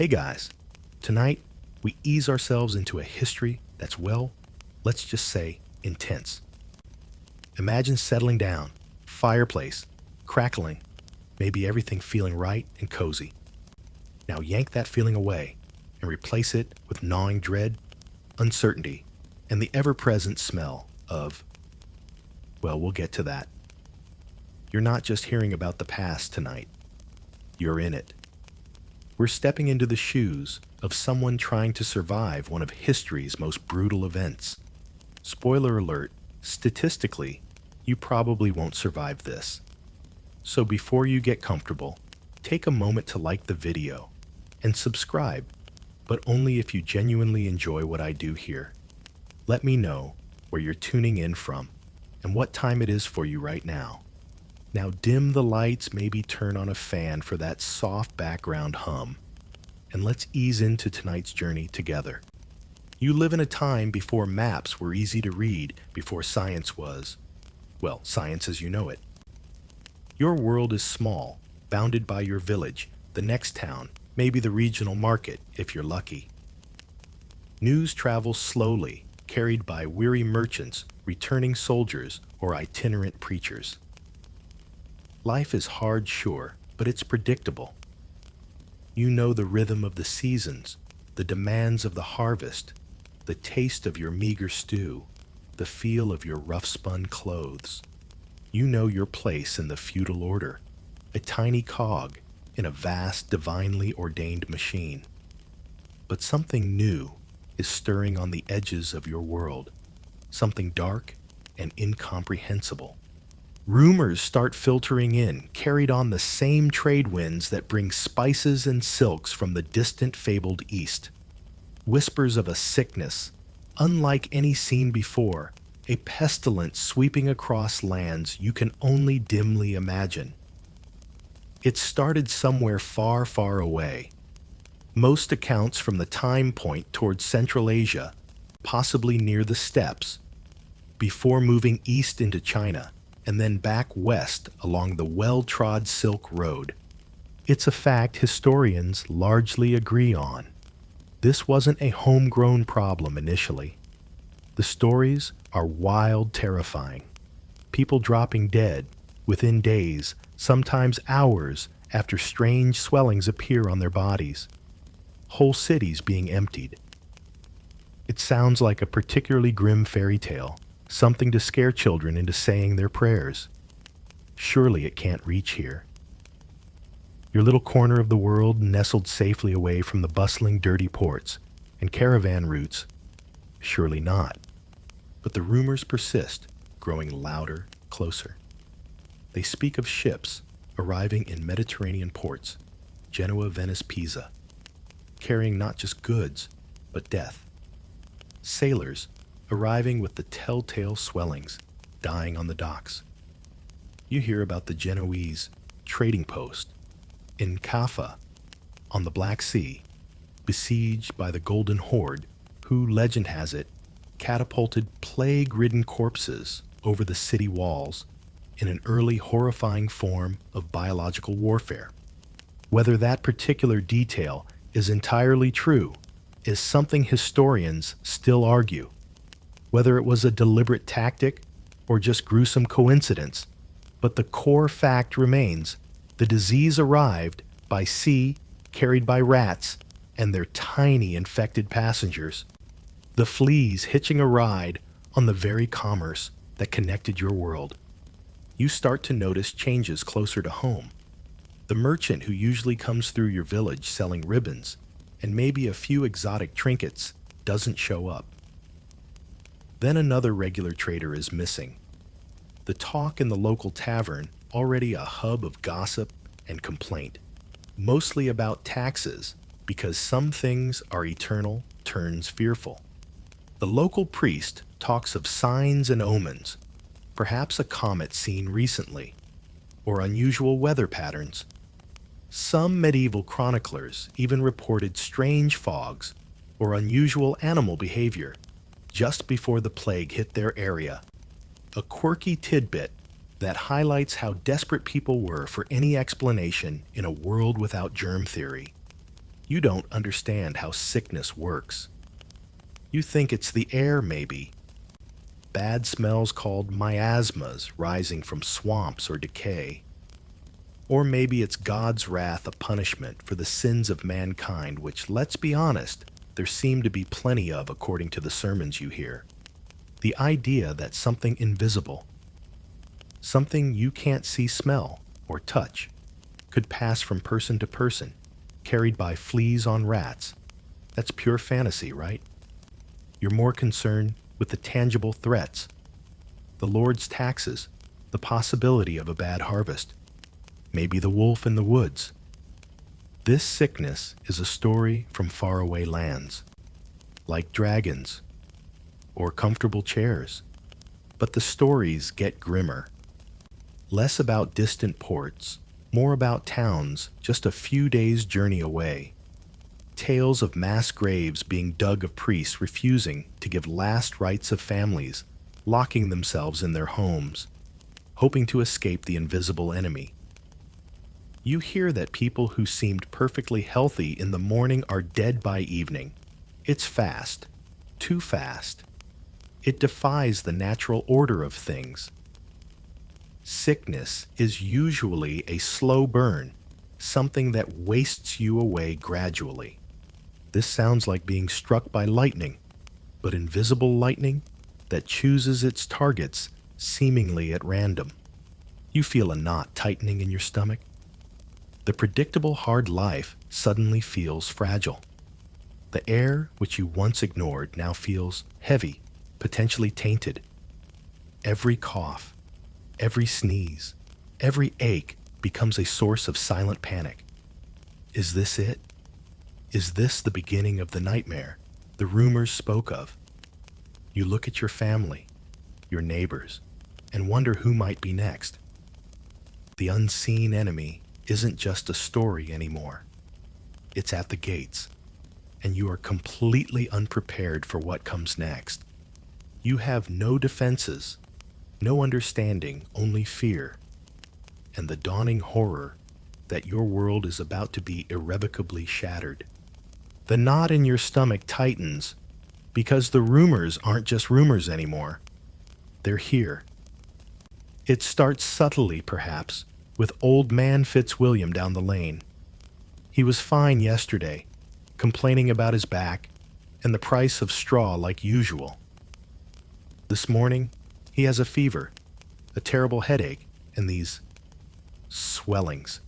Hey guys, tonight we ease ourselves into a history that's, well, let's just say, intense. Imagine settling down, fireplace, crackling, maybe everything feeling right and cozy. Now yank that feeling away and replace it with gnawing dread, uncertainty, and the ever-present smell of, well, we'll get to that. You're not just hearing about the past tonight. You're in it. We're stepping into the shoes of someone trying to survive one of history's most brutal events. Spoiler alert, statistically, you probably won't survive this. So before you get comfortable, take a moment to like the video and subscribe, but only if you genuinely enjoy what I do here. Let me know where you're tuning in from and what time it is for you right now. Now dim the lights, maybe turn on a fan for that soft background hum, and let's ease into tonight's journey together. You live in a time before maps were easy to read, before science was, well, science as you know it. Your world is small, bounded by your village, the next town, maybe the regional market if you're lucky. News travels slowly, carried by weary merchants, returning soldiers, or itinerant preachers. Life is hard, sure, but it's predictable. You know the rhythm of the seasons, the demands of the harvest, the taste of your meager stew, the feel of your rough-spun clothes. You know your place in the feudal order, a tiny cog in a vast, divinely ordained machine. But something new is stirring on the edges of your world, something dark and incomprehensible. Rumors start filtering in, carried on the same trade winds that bring spices and silks from the distant fabled East. Whispers of a sickness, unlike any seen before, a pestilence sweeping across lands you can only dimly imagine. It started somewhere far, far away. Most accounts from the time point towards Central Asia, possibly near the steppes, before moving east into China, and then back west along the well-trod Silk Road. It's a fact historians largely agree on. This wasn't a homegrown problem initially. The stories are wild, terrifying. People dropping dead within days, sometimes hours, after strange swellings appear on their bodies. Whole cities being emptied. It sounds like a particularly grim fairy tale, something to scare children into saying their prayers. Surely it can't reach here. Your little corner of the world nestled safely away from the bustling, dirty ports and caravan routes. Surely not. But the rumors persist, growing louder, closer. They speak of ships arriving in Mediterranean ports, Genoa, Venice, Pisa, carrying not just goods, but death. Sailors arriving with the telltale swellings, dying on the docks. You hear about the Genoese trading post in Kaffa on the Black Sea, besieged by the Golden Horde, who, legend has it, catapulted plague-ridden corpses over the city walls in an early horrifying form of biological warfare. Whether that particular detail is entirely true is something historians still argue. Whether it was a deliberate tactic or just gruesome coincidence, but the core fact remains: the disease arrived by sea, carried by rats and their tiny infected passengers, the fleas hitching a ride on the very commerce that connected your world. You start to notice changes closer to home. The merchant who usually comes through your village selling ribbons and maybe a few exotic trinkets doesn't show up. Then another regular trader is missing. The talk in the local tavern, already a hub of gossip and complaint, mostly about taxes, because some things are eternal, turns fearful. The local priest talks of signs and omens, perhaps a comet seen recently, or unusual weather patterns. Some medieval chroniclers even reported strange fogs or unusual animal behavior just before the plague hit their area. A quirky tidbit that highlights how desperate people were for any explanation in a world without germ theory. You don't understand how sickness works. You think it's the air, maybe. Bad smells called miasmas rising from swamps or decay. Or maybe it's God's wrath, a punishment for the sins of mankind, which, let's be honest, there seem to be plenty of according to the sermons you hear. The idea that something invisible, something you can't see, smell, or touch, could pass from person to person, carried by fleas on rats. That's pure fantasy, right? You're more concerned with the tangible threats, the Lord's taxes, the possibility of a bad harvest, maybe the wolf in the woods. This sickness is a story from faraway lands, like dragons or comfortable chairs. But the stories get grimmer. Less about distant ports, more about towns just a few days' journey away. Tales of mass graves being dug of priests refusing to give last rites of families, locking themselves in their homes, hoping to escape the invisible enemy. You hear that people who seemed perfectly healthy in the morning are dead by evening. It's fast, too fast. It defies the natural order of things. Sickness is usually a slow burn, something that wastes you away gradually. This sounds like being struck by lightning, but invisible lightning that chooses its targets seemingly at random. You feel a knot tightening in your stomach. The predictable hard life suddenly feels fragile. The air which you once ignored now feels heavy, potentially tainted. Every cough, every sneeze, every ache becomes a source of silent panic. Is this it? Is this the beginning of the nightmare the rumors spoke of? You look at your family, your neighbors, and wonder who might be next. The unseen enemy isn't just a story anymore. It's at the gates, and you are completely unprepared for what comes next. You have no defenses, no understanding, only fear, and the dawning horror that your world is about to be irrevocably shattered. The knot in your stomach tightens because the rumors aren't just rumors anymore. They're here. It starts subtly, perhaps, with old man Fitzwilliam down the lane. He was fine yesterday, complaining about his back and the price of straw like usual. This morning, he has a fever, a terrible headache, and these swellings.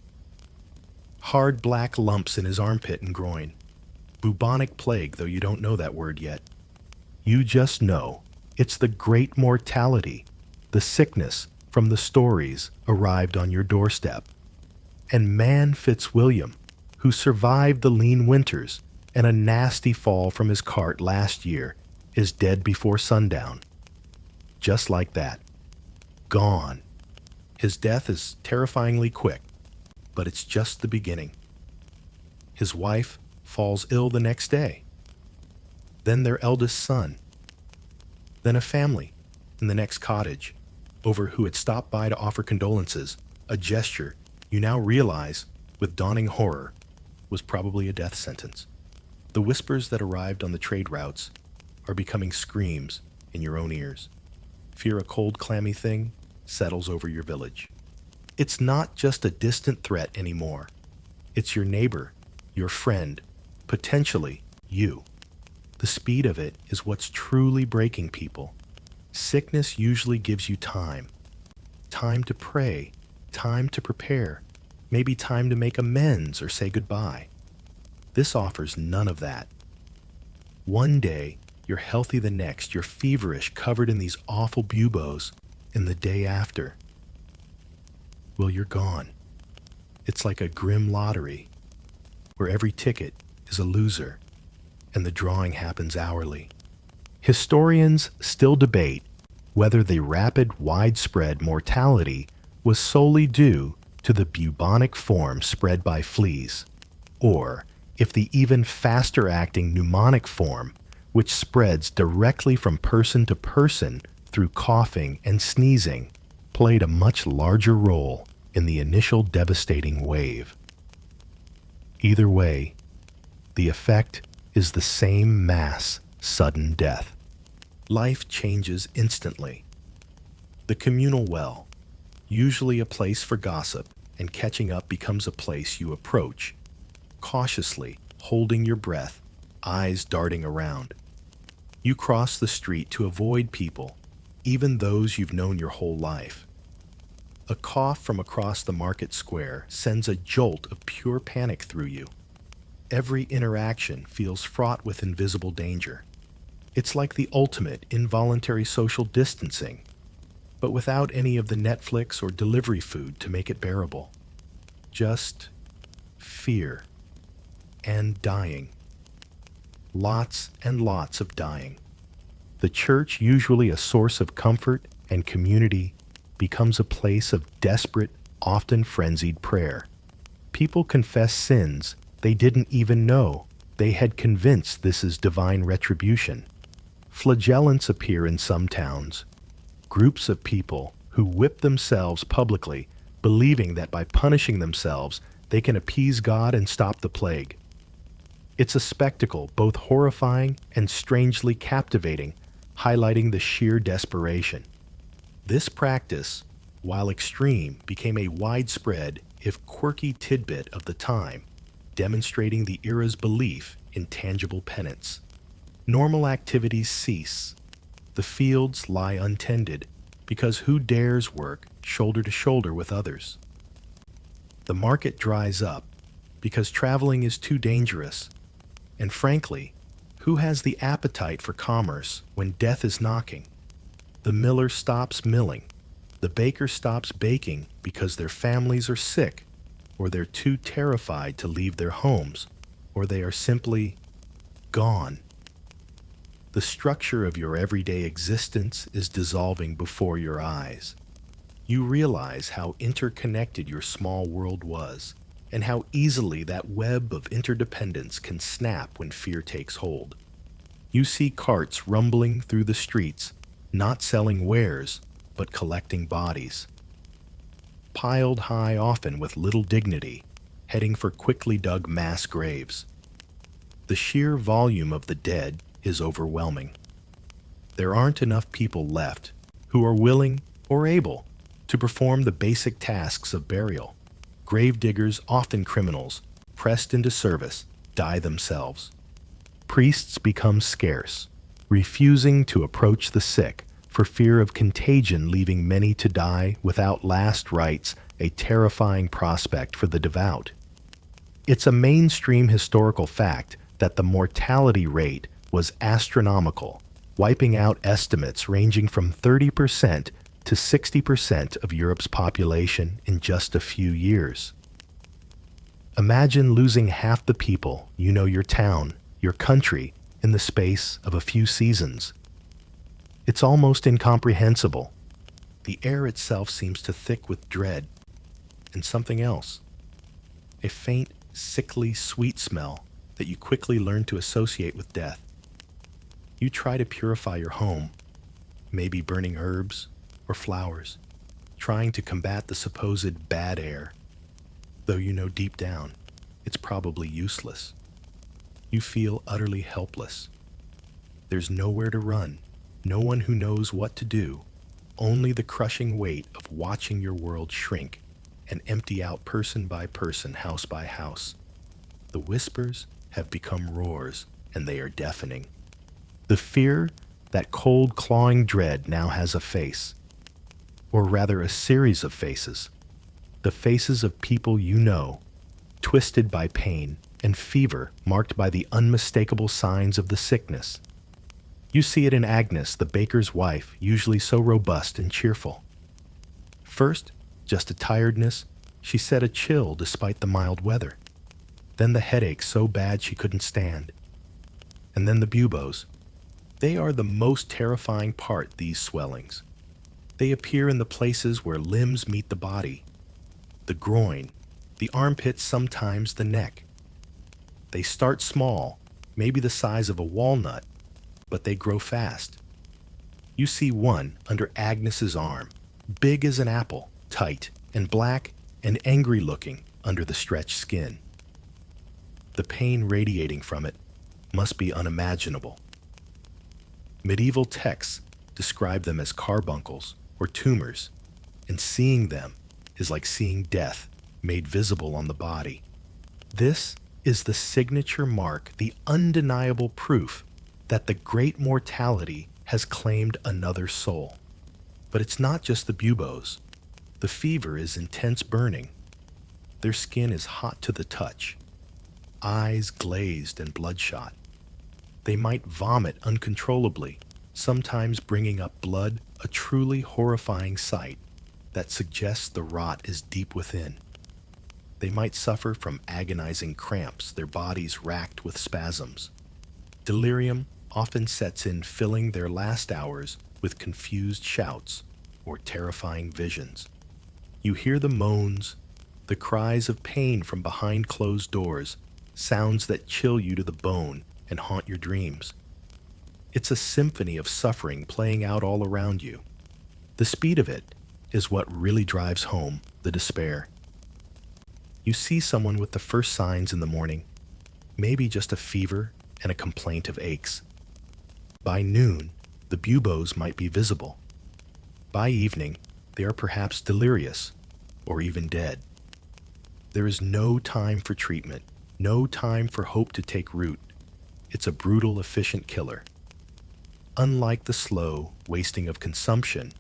Hard black lumps in his armpit and groin. Bubonic plague, though you don't know that word yet. You just know it's the great mortality, the sickness from the stories arrived on your doorstep. And man Fitzwilliam, who survived the lean winters and a nasty fall from his cart last year, is dead before sundown. Just like that. Gone. His death is terrifyingly quick, but it's just the beginning. His wife falls ill the next day. Then their eldest son. Then a family in the next cottage, over who had stopped by to offer condolences, a gesture you now realize, with dawning horror, was probably a death sentence. The whispers that arrived on the trade routes are becoming screams in your own ears. Fear a cold, clammy thing settles over your village. It's not just a distant threat anymore. It's your neighbor, your friend, potentially you. The speed of it is what's truly breaking people. Sickness usually gives you time. Time to pray, time to prepare, maybe time to make amends or say goodbye. This offers none of that. One day, you're healthy, the next, you're feverish, covered in these awful buboes, and the day after, well, you're gone. It's like a grim lottery, where every ticket is a loser, and the drawing happens hourly. Historians still debate whether the rapid, widespread mortality was solely due to the bubonic form spread by fleas, or if the even faster-acting pneumonic form, which spreads directly from person to person through coughing and sneezing, played a much larger role in the initial devastating wave. Either way, The effect is the same mass, sudden death. Life changes instantly. The communal well, usually a place for gossip, and catching up becomes a place you approach, cautiously, holding your breath, eyes darting around. You cross the street to avoid people, even those you've known your whole life. A cough from across the market square sends a jolt of pure panic through you. Every interaction feels fraught with invisible danger. It's like the ultimate involuntary social distancing, but without any of the Netflix or delivery food to make it bearable. Just fear and dying. Lots and lots of dying. The church, usually a source of comfort and community, becomes a place of desperate, often frenzied prayer. People confess sins they didn't even know they had convinced this is divine retribution. Flagellants appear in some towns, groups of people who whip themselves publicly, believing that by punishing themselves they can appease God and stop the plague. It's a spectacle both horrifying and strangely captivating, highlighting the sheer desperation. This practice, while extreme, became a widespread, if quirky tidbit of the time, demonstrating the era's belief in tangible penance. Normal activities cease. The fields lie untended, because who dares work shoulder to shoulder with others? The market dries up, because traveling is too dangerous. And frankly, who has the appetite for commerce when death is knocking? The miller stops milling. The baker stops baking because their families are sick, or they're too terrified to leave their homes, or they are simply gone. The structure of your everyday existence is dissolving before your eyes. You realize how interconnected your small world was, and how easily that web of interdependence can snap when fear takes hold. You see carts rumbling through the streets, not selling wares, but collecting bodies. Piled high, often with little dignity, heading for quickly dug mass graves. The sheer volume of the dead is overwhelming. There aren't enough people left who are willing or able to perform the basic tasks of burial. Gravediggers, often criminals, pressed into service, die themselves. Priests become scarce, refusing to approach the sick for fear of contagion, leaving many to die without last rites, a terrifying prospect for the devout. It's a mainstream historical fact that the mortality rate was astronomical, wiping out estimates ranging from 30% to 60% of Europe's population in just a few years. Imagine losing half the people you know, your town, your country, in the space of a few seasons. It's almost incomprehensible. The air itself seems to thick with dread and something else. A faint, sickly, sweet smell that you quickly learn to associate with death. You try to purify your home, maybe burning herbs or flowers, trying to combat the supposed bad air, though you know deep down it's probably useless. You feel utterly helpless. There's nowhere to run, no one who knows what to do, only the crushing weight of watching your world shrink and empty out person by person, house by house. The whispers have become roars, and they are deafening. The fear, that cold, clawing dread, now has a face, or rather a series of faces. The faces of people you know, twisted by pain and fever, marked by the unmistakable signs of the sickness. You see it in Agnes, the baker's wife, usually so robust and cheerful. First, just a tiredness, she said, a chill despite the mild weather. Then the headache so bad she couldn't stand. And then the buboes. They are the most terrifying part, these swellings. They appear in the places where limbs meet the body. The groin, the armpits, sometimes the neck. They start small, maybe the size of a walnut, but they grow fast. You see one under Agnes's arm, big as an apple, tight and black and angry looking under the stretched skin. The pain radiating from it must be unimaginable. Medieval texts describe them as carbuncles or tumors, and seeing them is like seeing death made visible on the body. This is the signature mark, the undeniable proof that the great mortality has claimed another soul. But it's not just the buboes. The fever is intense burning. Their skin is hot to the touch, eyes glazed and bloodshot. They might vomit uncontrollably, sometimes bringing up blood, a truly horrifying sight that suggests the rot is deep within. They might suffer from agonizing cramps, their bodies racked with spasms. Delirium often sets in, filling their last hours with confused shouts or terrifying visions. You hear the moans, the cries of pain from behind closed doors, sounds that chill you to the bone and haunt your dreams. It's a symphony of suffering playing out all around you. The speed of it is what really drives home the despair. You see someone with the first signs in the morning, maybe just a fever and a complaint of aches. By noon, the buboes might be visible. By evening, they are perhaps delirious or even dead. There is no time for treatment, no time for hope to take root. It's a brutal, efficient killer. Unlike the slow wasting of consumption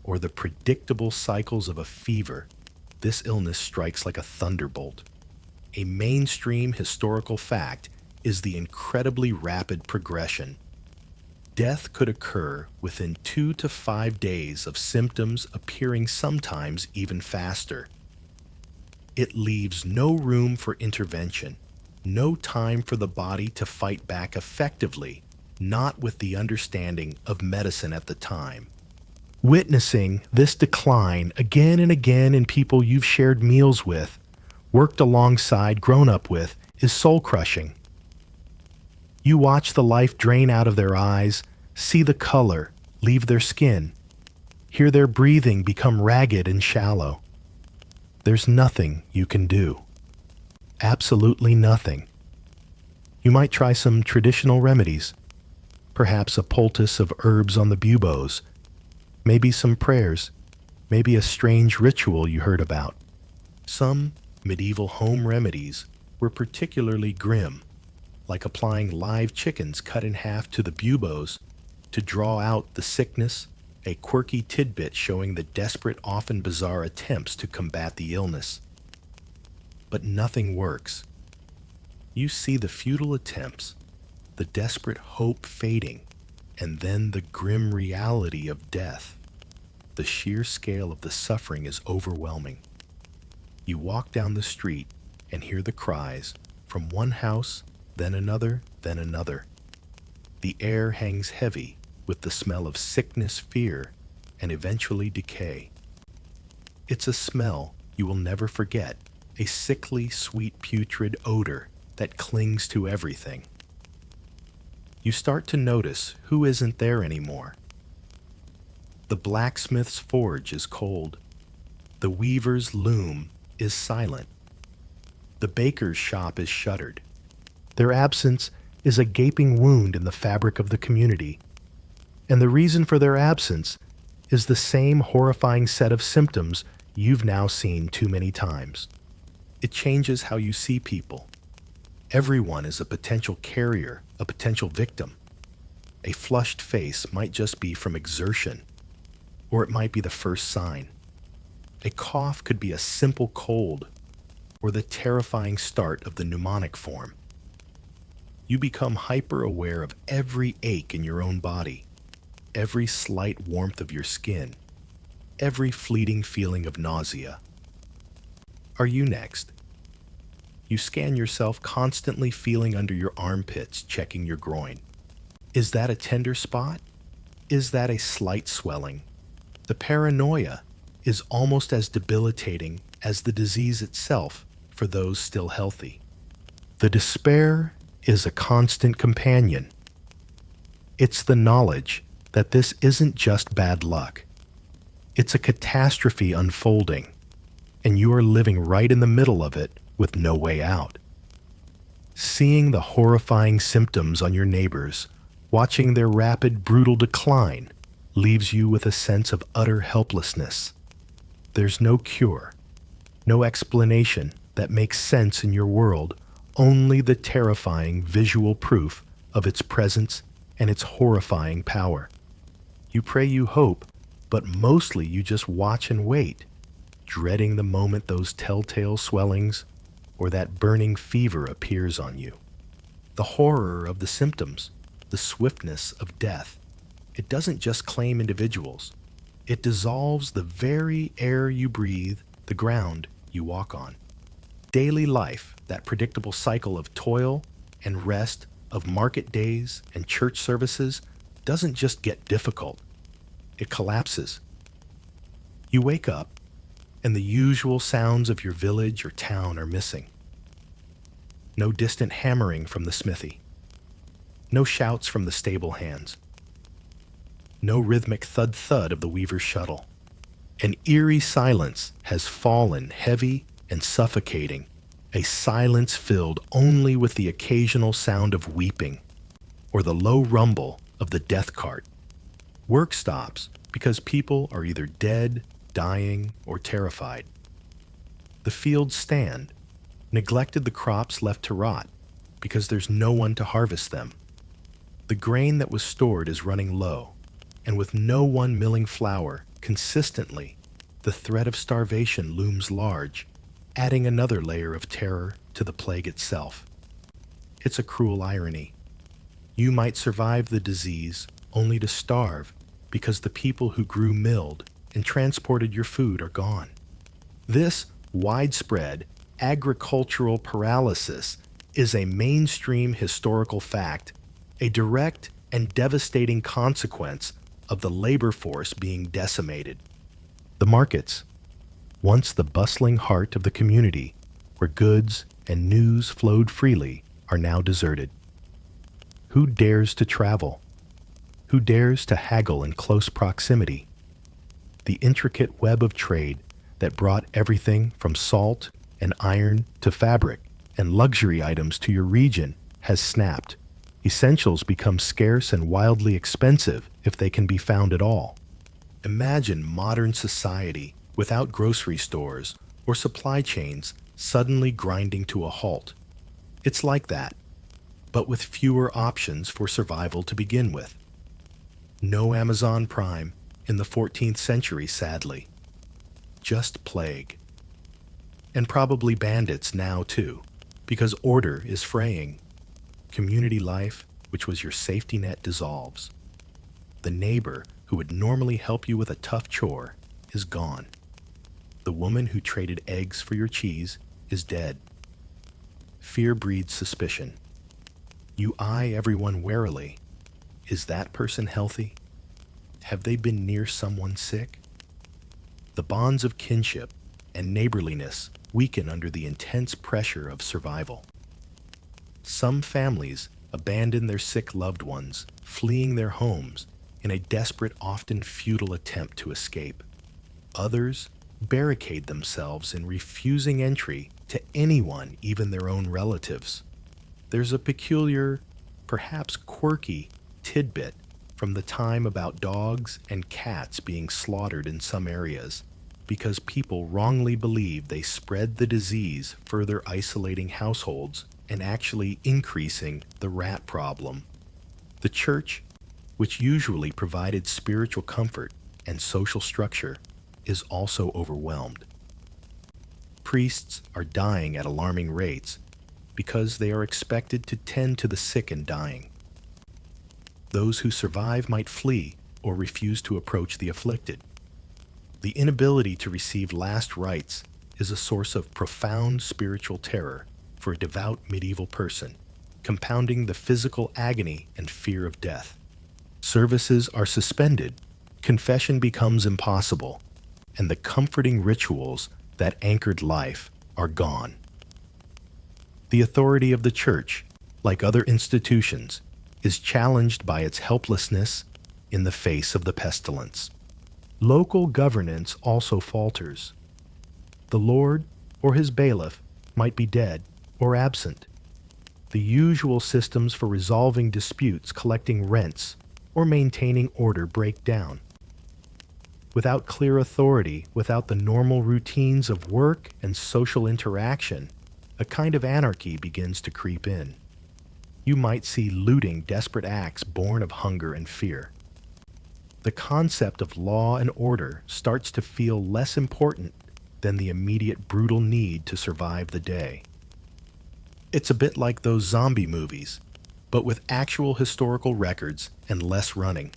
or the predictable cycles of a fever, this illness strikes like a thunderbolt. A mainstream historical fact is the incredibly rapid progression. Death could occur within 2 to 5 days of symptoms appearing, sometimes even faster. It leaves no room for intervention, no time for the body to fight back effectively, not with the understanding of medicine at the time. Witnessing this decline again and again in people you've shared meals with, worked alongside, grown up with, is soul-crushing. You watch the life drain out of their eyes, see the color leave their skin, hear their breathing become ragged and shallow. There's nothing you can do. Absolutely nothing. You might try some traditional remedies, perhaps a poultice of herbs on the buboes, maybe some prayers, maybe a strange ritual you heard about. Some medieval home remedies were particularly grim, like applying live chickens cut in half to the buboes to draw out the sickness, a quirky tidbit showing the desperate, often bizarre attempts to combat the illness. But nothing works. You see the futile attempts, the desperate hope fading, and then the grim reality of death. The sheer scale of the suffering is overwhelming. You walk down the street and hear the cries from one house, then another, then another. The air hangs heavy with the smell of sickness, fear, and eventually decay. It's a smell you will never forget, a sickly, sweet, putrid odor that clings to everything. You start to notice who isn't there anymore. The blacksmith's forge is cold. The weaver's loom is silent. The baker's shop is shuttered. Their absence is a gaping wound in the fabric of the community. And the reason for their absence is the same horrifying set of symptoms you've now seen too many times. It changes how you see people. Everyone is a potential carrier, a potential victim. A flushed face might just be from exertion, or it might be the first sign. A cough could be a simple cold, or the terrifying start of the pneumonic form. You become hyper-aware of every ache in your own body, every slight warmth of your skin, every fleeting feeling of nausea. Are you next? You scan yourself, constantly feeling under your armpits, checking your groin. Is that a tender spot? Is that a slight swelling? The paranoia is almost as debilitating as the disease itself for those still healthy. The despair is a constant companion. It's the knowledge that this isn't just bad luck. It's a catastrophe unfolding, and you are living right in the middle of it with no way out. Seeing the horrifying symptoms on your neighbors, watching their rapid, brutal decline, leaves you with a sense of utter helplessness. There's no cure, no explanation that makes sense in your world, only the terrifying visual proof of its presence and its horrifying power. You pray, you hope, but mostly you just watch and wait, dreading the moment those telltale swellings or that burning fever appears on you. The horror of the symptoms, the swiftness of death, it doesn't just claim individuals. It dissolves the very air you breathe, the ground you walk on. Daily life, that predictable cycle of toil and rest, of market days and church services, doesn't just get difficult. It collapses. You wake up, and the usual sounds of your village or town are missing. No distant hammering from the smithy. No shouts from the stable hands. No rhythmic thud-thud of the weaver's shuttle. An eerie silence has fallen, heavy and suffocating, a silence filled only with the occasional sound of weeping or the low rumble of the death cart. Work stops because people are either dead, dying, or terrified. The fields stand, neglected, the crops left to rot because there's no one to harvest them. The grain that was stored is running low, and with no one milling flour consistently, the threat of starvation looms large, adding another layer of terror to the plague itself. It's a cruel irony. You might survive the disease only to starve because the people who grew, milled, and transported your food are gone. This widespread agricultural paralysis is a mainstream historical fact, a direct and devastating consequence of the labor force being decimated. The markets, once the bustling heart of the community, where goods and news flowed freely, are now deserted. Who dares to travel? Who dares to haggle in close proximity? The intricate web of trade that brought everything from salt and iron to fabric and luxury items to your region has snapped. Essentials become scarce and wildly expensive if they can be found at all. Imagine modern society without grocery stores or supply chains suddenly grinding to a halt. It's like that, but with fewer options for survival to begin with. No Amazon Prime in the 14th century, sadly. Just plague. And probably bandits now, too, because order is fraying. Community life, which was your safety net, dissolves. The neighbor who would normally help you with a tough chore is gone. The woman who traded eggs for your cheese is dead. Fear breeds suspicion. You eye everyone warily. Is that person healthy? Have they been near someone sick? The bonds of kinship and neighborliness weaken under the intense pressure of survival. Some families abandon their sick loved ones, fleeing their homes in a desperate, often futile attempt to escape. Others barricade themselves in refusing entry to anyone, even their own relatives. There's a peculiar, perhaps quirky, tidbit from the time about dogs and cats being slaughtered in some areas because people wrongly believe they spread the disease, further isolating households and actually increasing the rat problem. The church, which usually provided spiritual comfort and social structure, is also overwhelmed. Priests are dying at alarming rates because they are expected to tend to the sick and dying. Those who survive might flee or refuse to approach the afflicted. The inability to receive last rites is a source of profound spiritual terror for a devout medieval person, compounding the physical agony and fear of death. Services are suspended, confession becomes impossible, and the comforting rituals that anchored life are gone. The authority of the church, like other institutions, is challenged by its helplessness in the face of the pestilence. Local governance also falters. The Lord or his bailiff might be dead or absent. The usual systems for resolving disputes, collecting rents, or maintaining order break down. Without clear authority, without the normal routines of work and social interaction, a kind of anarchy begins to creep in. You might see looting, desperate acts born of hunger and fear. The concept of law and order starts to feel less important than the immediate brutal need to survive the day. It's a bit like those zombie movies, but with actual historical records and less running.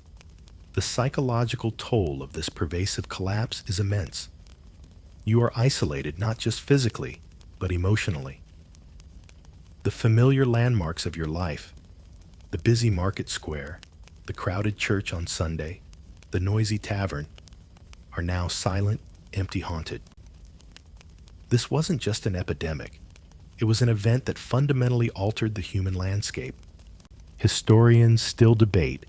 The psychological toll of this pervasive collapse is immense. You are isolated not just physically, but emotionally. The familiar landmarks of your life, the busy market square, the crowded church on Sunday, the noisy tavern, are now silent, empty, haunted. This wasn't just an epidemic. It was an event that fundamentally altered the human landscape. Historians still debate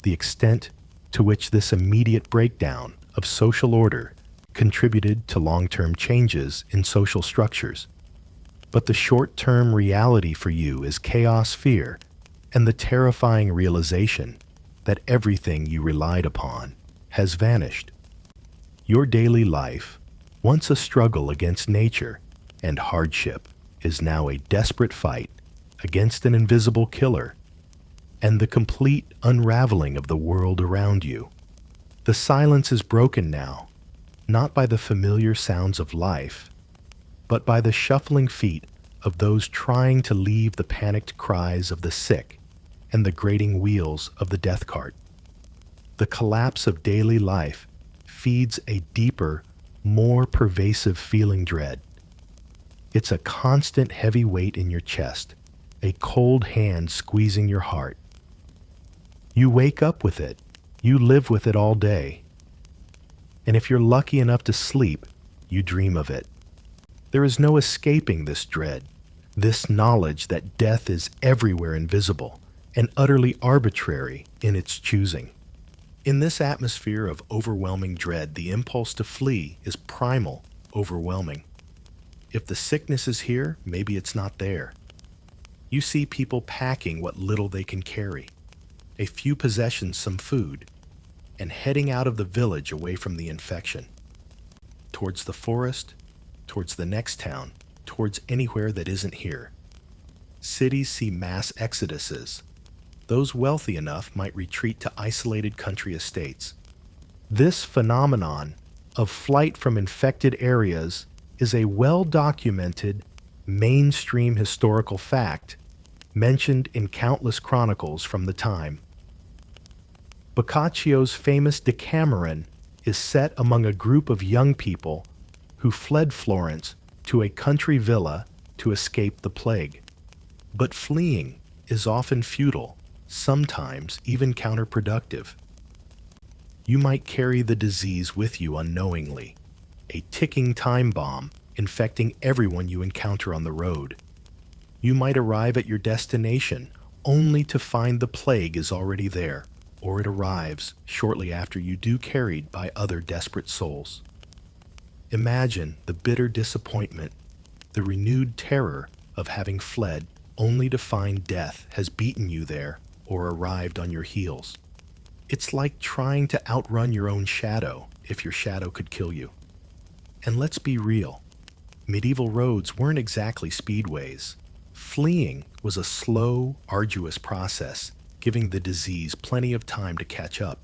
the extent to which this immediate breakdown of social order contributed to long-term changes in social structures. But the short-term reality for you is chaos, fear, and the terrifying realization that everything you relied upon has vanished. Your daily life, once a struggle against nature and hardship, is now a desperate fight against an invisible killer and the complete unraveling of the world around you. The silence is broken now, not by the familiar sounds of life, but by the shuffling feet of those trying to leave, the panicked cries of the sick and the grating wheels of the death cart. The collapse of daily life feeds a deeper, more pervasive feeling, dread. It's a constant heavy weight in your chest, a cold hand squeezing your heart. You wake up with it, you live with it all day. And if you're lucky enough to sleep, you dream of it. There is no escaping this dread, this knowledge that death is everywhere, invisible, and utterly arbitrary in its choosing. In this atmosphere of overwhelming dread, the impulse to flee is primal, overwhelming. If the sickness is here, maybe it's not there. You see people packing what little they can carry, a few possessions, some food, and heading out of the village away from the infection, towards the forest, towards the next town, towards anywhere that isn't here. Cities see mass exoduses. Those wealthy enough might retreat to isolated country estates. This phenomenon of flight from infected areas is a well-documented, mainstream historical fact mentioned in countless chronicles from the time. Boccaccio's famous Decameron is set among a group of young people who fled Florence to a country villa to escape the plague. But fleeing is often futile, sometimes even counterproductive. You might carry the disease with you unknowingly, a ticking time bomb infecting everyone you encounter on the road. You might arrive at your destination only to find the plague is already there, or it arrives shortly after you do, carried by other desperate souls. Imagine the bitter disappointment, the renewed terror of having fled only to find death has beaten you there or arrived on your heels. It's like trying to outrun your own shadow if your shadow could kill you. And let's be real, medieval roads weren't exactly speedways. Fleeing was a slow, arduous process, giving the disease plenty of time to catch up.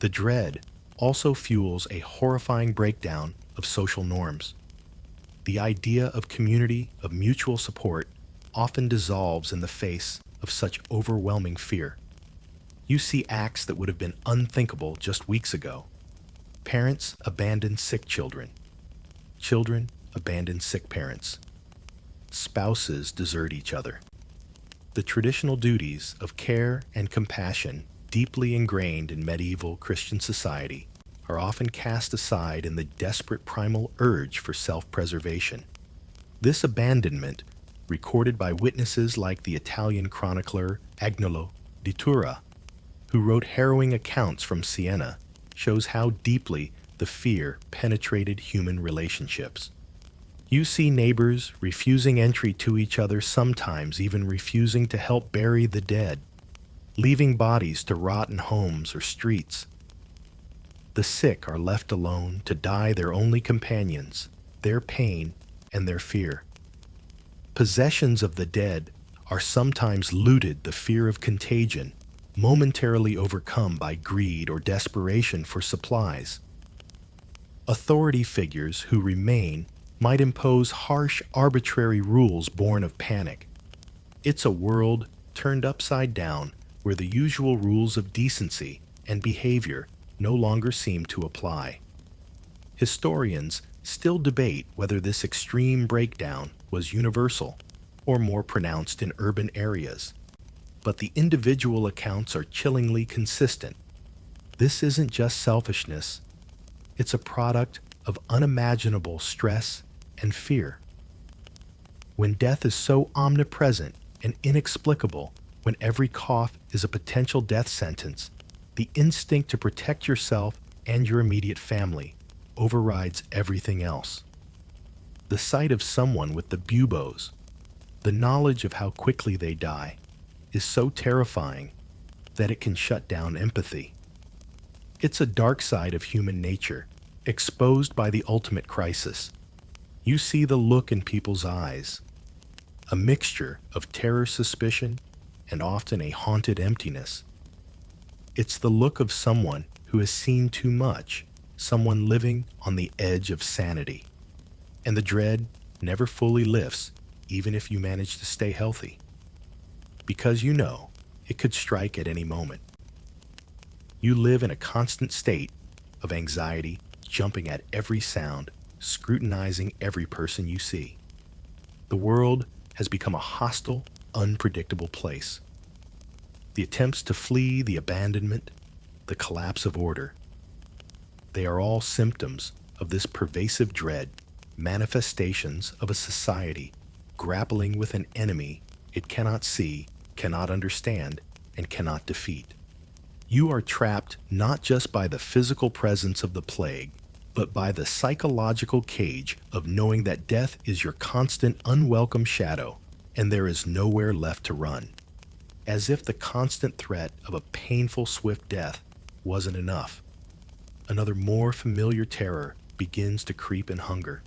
The dread also fuels a horrifying breakdown of social norms. The idea of community, of mutual support, often dissolves in the face of such overwhelming fear. You see acts that would have been unthinkable just weeks ago. Parents abandon sick children. Children abandon sick parents. Spouses desert each other. The traditional duties of care and compassion, deeply ingrained in medieval Christian society, are often cast aside in the desperate primal urge for self-preservation. This abandonment, recorded by witnesses like the Italian chronicler Agnolo di Tura, who wrote harrowing accounts from Siena, shows how deeply the fear penetrated human relationships. You see neighbors refusing entry to each other, sometimes even refusing to help bury the dead, leaving bodies to rot in homes or streets. The sick are left alone to die, their only companions, their pain and their fear. Possessions of the dead are sometimes looted, the fear of contagion, momentarily overcome by greed or desperation for supplies. Authority figures who remain might impose harsh, arbitrary rules born of panic. It's a world turned upside down where the usual rules of decency and behavior no longer seem to apply. Historians still debate whether this extreme breakdown was universal or more pronounced in urban areas, but the individual accounts are chillingly consistent. This isn't just selfishness, it's a product of unimaginable stress and fear. When death is so omnipresent and inexplicable, when every cough is a potential death sentence, the instinct to protect yourself and your immediate family overrides everything else. The sight of someone with the buboes, the knowledge of how quickly they die, is so terrifying that it can shut down empathy. It's a dark side of human nature, exposed by the ultimate crisis. You see the look in people's eyes, a mixture of terror, suspicion, and often a haunted emptiness. It's the look of someone who has seen too much, someone living on the edge of sanity. And the dread never fully lifts, even if you manage to stay healthy, because you know it could strike at any moment. You live in a constant state of anxiety, jumping at every sound, scrutinizing every person you see. The world has become a hostile, unpredictable place. The attempts to flee, the abandonment, the collapse of order, they are all symptoms of this pervasive dread, manifestations of a society grappling with an enemy it cannot see, cannot understand, and cannot defeat. You are trapped not just by the physical presence of the plague, but by the psychological cage of knowing that death is your constant, unwelcome shadow, and there is nowhere left to run. As if the constant threat of a painful, swift death wasn't enough, another more familiar terror begins to creep in hunger.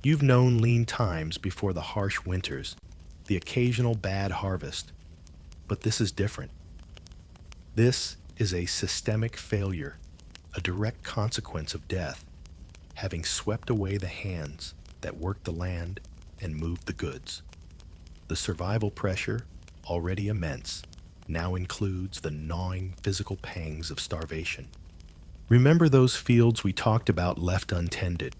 You've known lean times before the harsh winters, the occasional bad harvest, but this is different. This is a systemic failure, a direct consequence of death, having swept away the hands that worked the land and moved the goods. The survival pressure, already immense, now includes the gnawing physical pangs of starvation. Remember those fields we talked about left untended?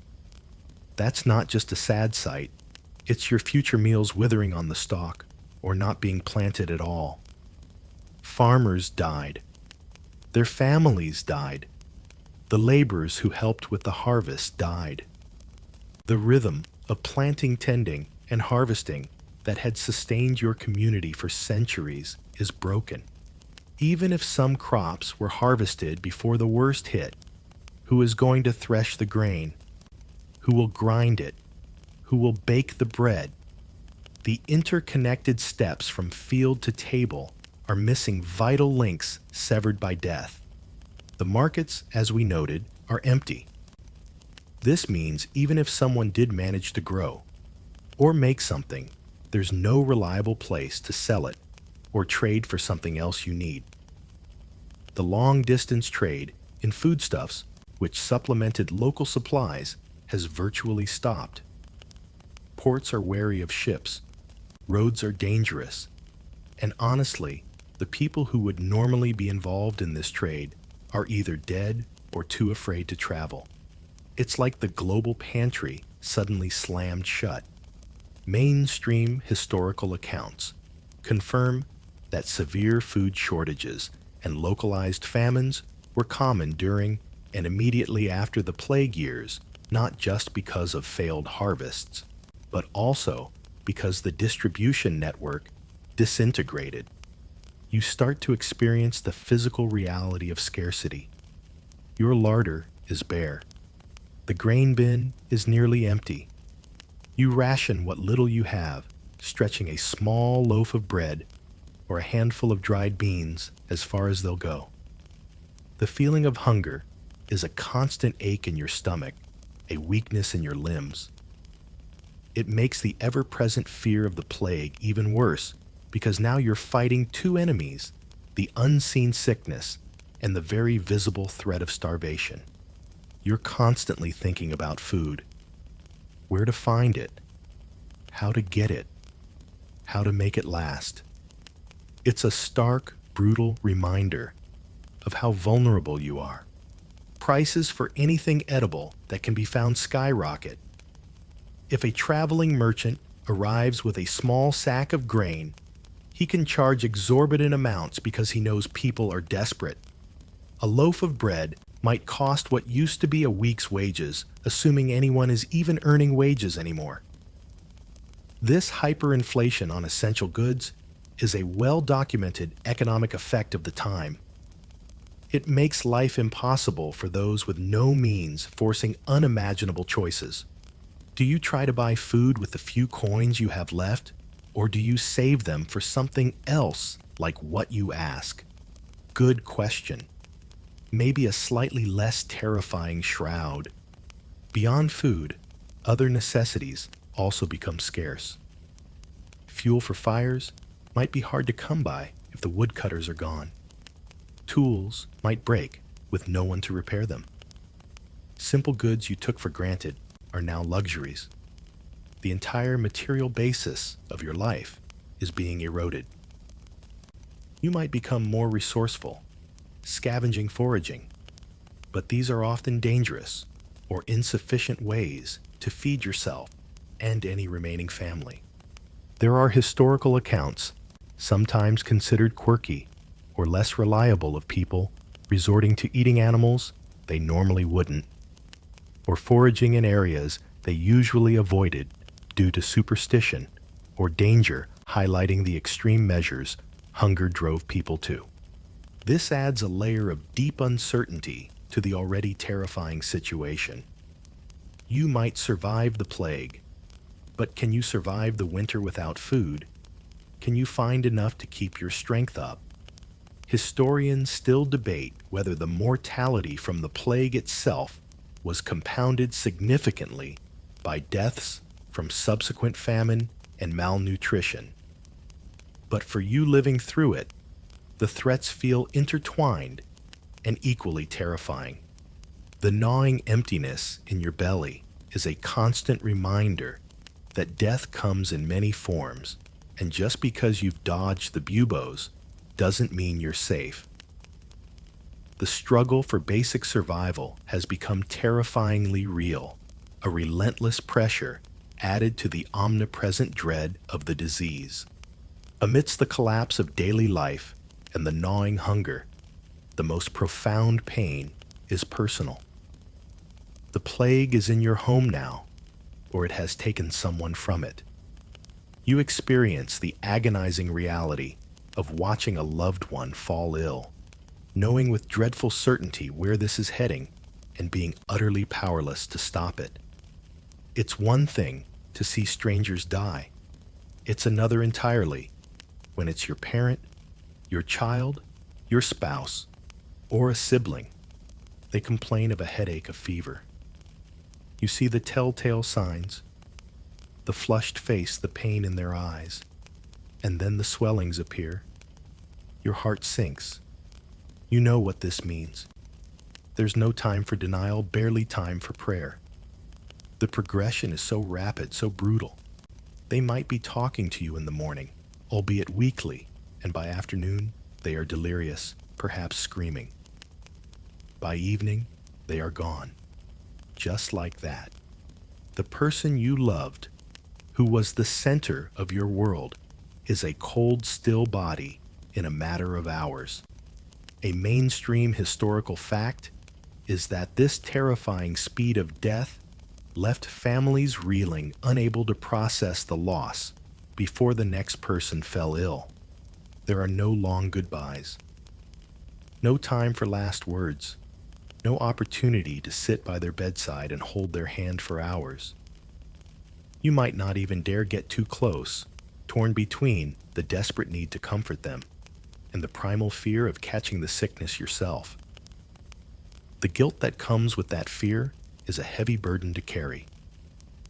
That's not just a sad sight, it's your future meals withering on the stalk or not being planted at all. Farmers died. Their families died. The laborers who helped with the harvest died. The rhythm of planting, tending, and harvesting that had sustained your community for centuries is broken. Even if some crops were harvested before the worst hit, who is going to thresh the grain? Who will grind it? Who will bake the bread? The interconnected steps from field to table are missing vital links severed by death. The markets, as we noted, are empty. This means even if someone did manage to grow or make something, there's no reliable place to sell it or trade for something else you need. The long-distance trade in foodstuffs, which supplemented local supplies, has virtually stopped. Ports are wary of ships, roads are dangerous, and honestly, the people who would normally be involved in this trade are either dead or too afraid to travel. It's like the global pantry suddenly slammed shut. Mainstream historical accounts confirm that severe food shortages and localized famines were common during and immediately after the plague years, not just because of failed harvests, but also because the distribution network disintegrated. You start to experience the physical reality of scarcity. Your larder is bare. The grain bin is nearly empty. You ration what little you have, stretching a small loaf of bread or a handful of dried beans as far as they'll go. The feeling of hunger is a constant ache in your stomach, a weakness in your limbs. It makes the ever-present fear of the plague even worse because now you're fighting two enemies, the unseen sickness and the very visible threat of starvation. You're constantly thinking about food, where to find it, how to get it, how to make it last. It's a stark, brutal reminder of how vulnerable you are. Prices for anything edible that can be found skyrocket. If a traveling merchant arrives with a small sack of grain, he can charge exorbitant amounts because he knows people are desperate. A loaf of bread might cost what used to be a week's wages, assuming anyone is even earning wages anymore. This hyperinflation on essential goods is a well-documented economic effect of the time. It makes life impossible for those with no means, forcing unimaginable choices. Do you try to buy food with the few coins you have left, or do you save them for something else like what you ask? Good question. Maybe a slightly less terrifying shroud. Beyond food, other necessities also become scarce. Fuel for fires might be hard to come by if the woodcutters are gone. Tools might break with no one to repair them. Simple goods you took for granted are now luxuries. The entire material basis of your life is being eroded. You might become more resourceful, scavenging, foraging, but these are often dangerous or insufficient ways to feed yourself and any remaining family. There are historical accounts, sometimes considered quirky or less reliable, of people resorting to eating animals they normally wouldn't, or foraging in areas they usually avoided due to superstition or danger, highlighting the extreme measures hunger drove people to. This adds a layer of deep uncertainty to the already terrifying situation. You might survive the plague, but can you survive the winter without food? Can you find enough to keep your strength up? Historians still debate whether the mortality from the plague itself was compounded significantly by deaths from subsequent famine and malnutrition. But for you living through it, the threats feel intertwined and equally terrifying. The gnawing emptiness in your belly is a constant reminder that death comes in many forms, and just because you've dodged the buboes doesn't mean you're safe. The struggle for basic survival has become terrifyingly real, a relentless pressure added to the omnipresent dread of the disease. Amidst the collapse of daily life and the gnawing hunger, the most profound pain is personal. The plague is in your home now, or it has taken someone from it. You experience the agonizing reality of watching a loved one fall ill, knowing with dreadful certainty where this is heading and being utterly powerless to stop it. It's one thing to see strangers die. It's another entirely when it's your parent, your child, your spouse, or a sibling. They complain of a headache, a fever. You see the telltale signs, the flushed face, the pain in their eyes, and then the swellings appear. Your heart sinks. You know what this means. There's no time for denial, barely time for prayer. The progression is so rapid, so brutal. They might be talking to you in the morning, albeit weakly, and by afternoon, they are delirious, perhaps screaming. By evening, they are gone. Just like that. The person you loved, who was the center of your world, is a cold, still body in a matter of hours. A mainstream historical fact is that this terrifying speed of death left families reeling, unable to process the loss before the next person fell ill. There are no long goodbyes, no time for last words, no opportunity to sit by their bedside and hold their hand for hours. You might not even dare get too close, torn between the desperate need to comfort them and the primal fear of catching the sickness yourself. The guilt that comes with that fear is a heavy burden to carry.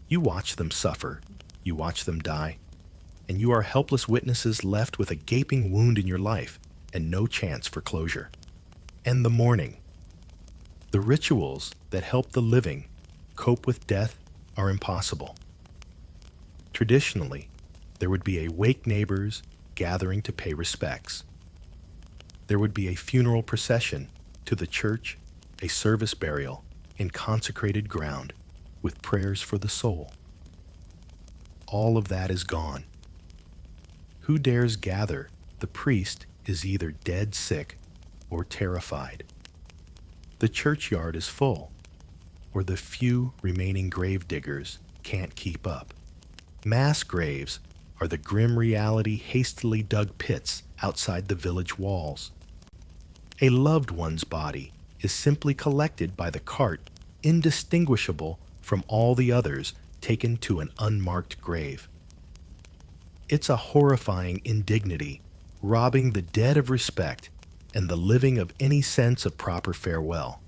You watch them suffer, you watch them die, and you are helpless witnesses left with a gaping wound in your life and no chance for closure. And the mourning. The rituals that help the living cope with death are impossible. Traditionally, there would be a wake neighbors gathering to pay respects. There would be a funeral procession to the church, a service burial in consecrated ground with prayers for the soul. All of that is gone. Who dares gather? The priest is either dead sick or terrified. The churchyard is full, or the few remaining grave diggers can't keep up. Mass graves are the grim reality hastily dug pits outside the village walls. A loved one's body is simply collected by the cart, indistinguishable from all the others taken to an unmarked grave. It's a horrifying indignity, robbing the dead of respect and the living of any sense of proper farewell.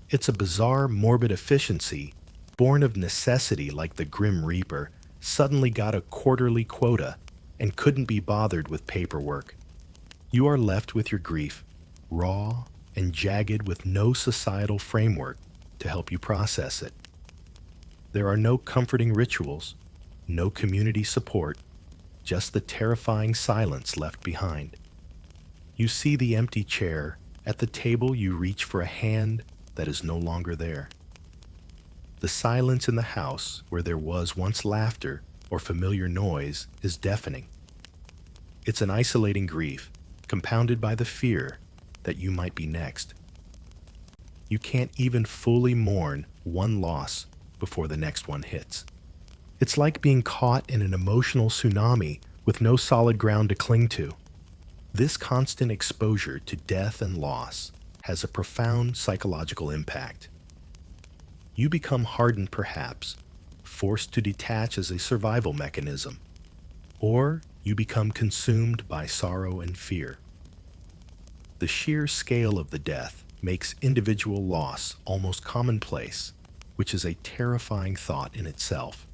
It's a bizarre, morbid efficiency, born of necessity like the Grim Reaper suddenly got a quarterly quota and couldn't be bothered with paperwork. You are left with your grief, raw and jagged with no societal framework to help you process it. There are no comforting rituals, no community support, just the terrifying silence left behind. You see the empty chair. At the table you reach for a hand that is no longer there. The silence in the house where there was once laughter or familiar noise is deafening. It's an isolating grief, compounded by the fear that you might be next. You can't even fully mourn one loss before the next one hits. It's like being caught in an emotional tsunami with no solid ground to cling to. This constant exposure to death and loss has a profound psychological impact. You become hardened perhaps, forced to detach as a survival mechanism, or you become consumed by sorrow and fear. The sheer scale of the death makes individual loss almost commonplace, which is a terrifying thought in itself.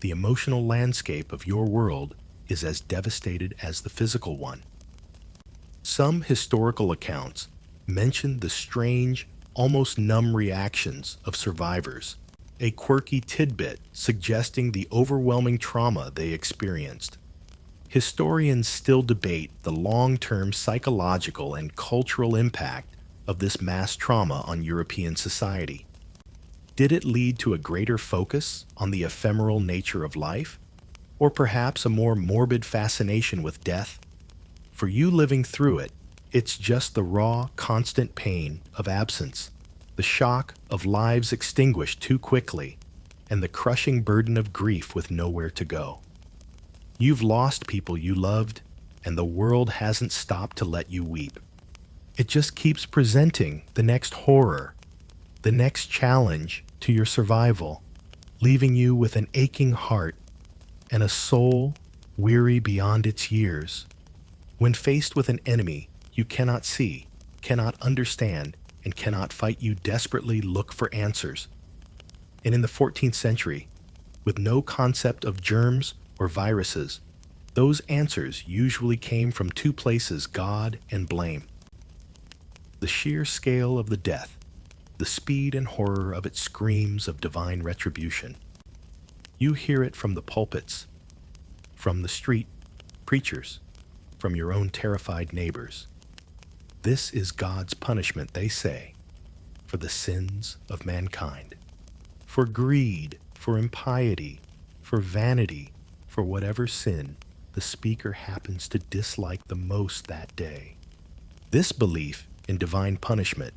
The emotional landscape of your world is as devastated as the physical one. Some historical accounts mention the strange, almost numb reactions of survivors, a quirky tidbit suggesting the overwhelming trauma they experienced. Historians still debate the long-term psychological and cultural impact of this mass trauma on European society. Did it lead to a greater focus on the ephemeral nature of life, or perhaps a more morbid fascination with death? For you living through it, it's just the raw, constant pain of absence, the shock of lives extinguished too quickly, and the crushing burden of grief with nowhere to go. You've lost people you loved, and the world hasn't stopped to let you weep. It just keeps presenting the next horror, the next challenge to your survival, leaving you with an aching heart and a soul weary beyond its years. When faced with an enemy you cannot see, cannot understand, and cannot fight, you desperately look for answers. And in the 14th century, with no concept of germs or viruses, those answers usually came from two places: God and blame. The sheer scale of the death, the speed and horror of its screams of divine retribution. You hear it from the pulpits, from the street preachers, from your own terrified neighbors. This is God's punishment, they say, for the sins of mankind, for greed, for impiety, for vanity, for whatever sin the speaker happens to dislike the most that day. This belief in divine punishment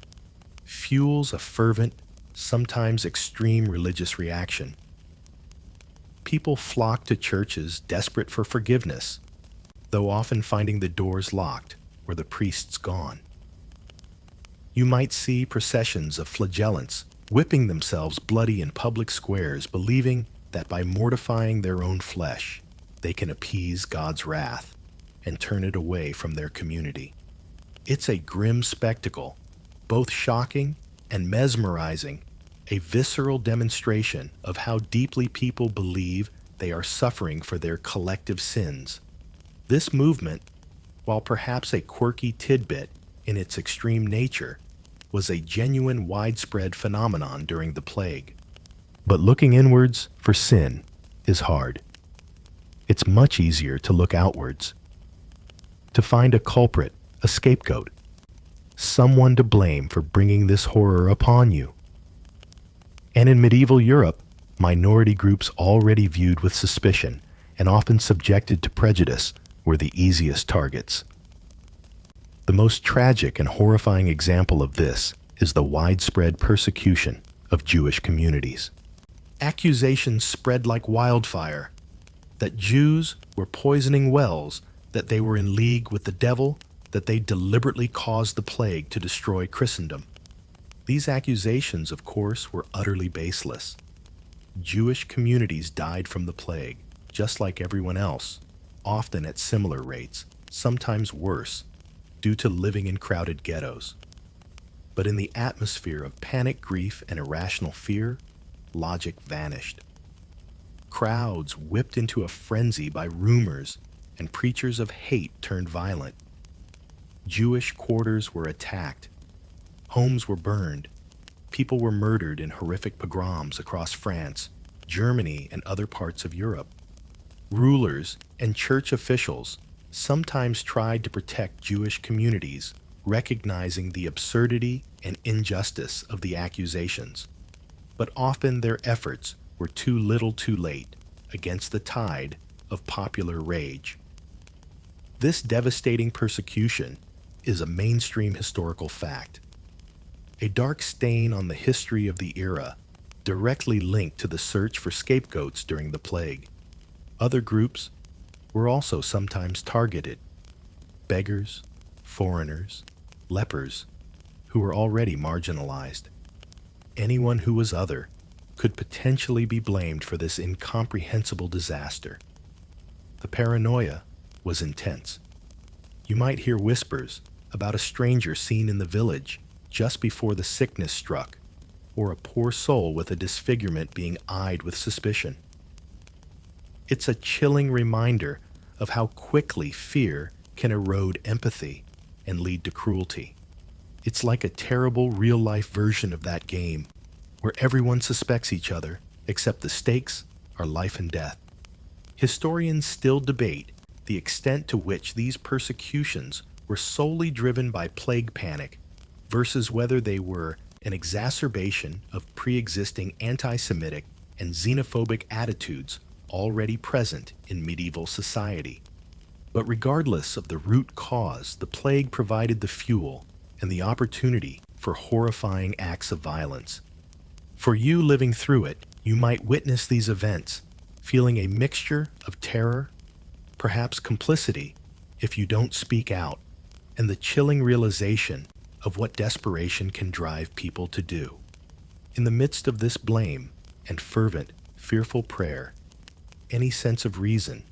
fuels a fervent, sometimes extreme religious reaction. People flock to churches desperate for forgiveness, though often finding the doors locked or the priests gone. You might see processions of flagellants whipping themselves bloody in public squares, believing that by mortifying their own flesh, they can appease God's wrath and turn it away from their community. It's a grim spectacle, both shocking and mesmerizing, a visceral demonstration of how deeply people believe they are suffering for their collective sins. This movement, while perhaps a quirky tidbit in its extreme nature, was a genuine widespread phenomenon during the plague. But looking inwards for sin is hard. It's much easier to look outwards, to find a culprit, a scapegoat, someone to blame for bringing this horror upon you. And in medieval Europe, minority groups already viewed with suspicion and often subjected to prejudice were the easiest targets. The most tragic and horrifying example of this is the widespread persecution of Jewish communities. Accusations spread like wildfire that Jews were poisoning wells, that they were in league with the devil, that they deliberately caused the plague to destroy Christendom. These accusations, of course, were utterly baseless. Jewish communities died from the plague, just like everyone else, often at similar rates, sometimes worse, due to living in crowded ghettos. But in the atmosphere of panic, grief, and irrational fear, logic vanished. Crowds whipped into a frenzy by rumors, and preachers of hate turned violent. Jewish quarters were attacked. Homes were burned. People were murdered in horrific pogroms across France, Germany, and other parts of Europe. Rulers and church officials sometimes tried to protect Jewish communities, recognizing the absurdity and injustice of the accusations. But often their efforts were too little too late against the tide of popular rage. This devastating persecution is a mainstream historical fact, a dark stain on the history of the era, directly linked to the search for scapegoats during the plague. Other groups were also sometimes targeted: beggars, foreigners, lepers, who were already marginalized. Anyone who was other could potentially be blamed for this incomprehensible disaster. The paranoia was intense. You might hear whispers about a stranger seen in the village just before the sickness struck, or a poor soul with a disfigurement being eyed with suspicion. It's a chilling reminder of how quickly fear can erode empathy and lead to cruelty. It's like a terrible real-life version of that game, where everyone suspects each other, except the stakes are life and death. Historians still debate the extent to which these persecutions were solely driven by plague panic versus whether they were an exacerbation of pre-existing anti-Semitic and xenophobic attitudes already present in medieval society. But regardless of the root cause, the plague provided the fuel and the opportunity for horrifying acts of violence. For you living through it, you might witness these events, feeling a mixture of terror, perhaps complicity if you don't speak out, and the chilling realization of what desperation can drive people to do. In the midst of this blame and fervent, fearful prayer, any sense of reason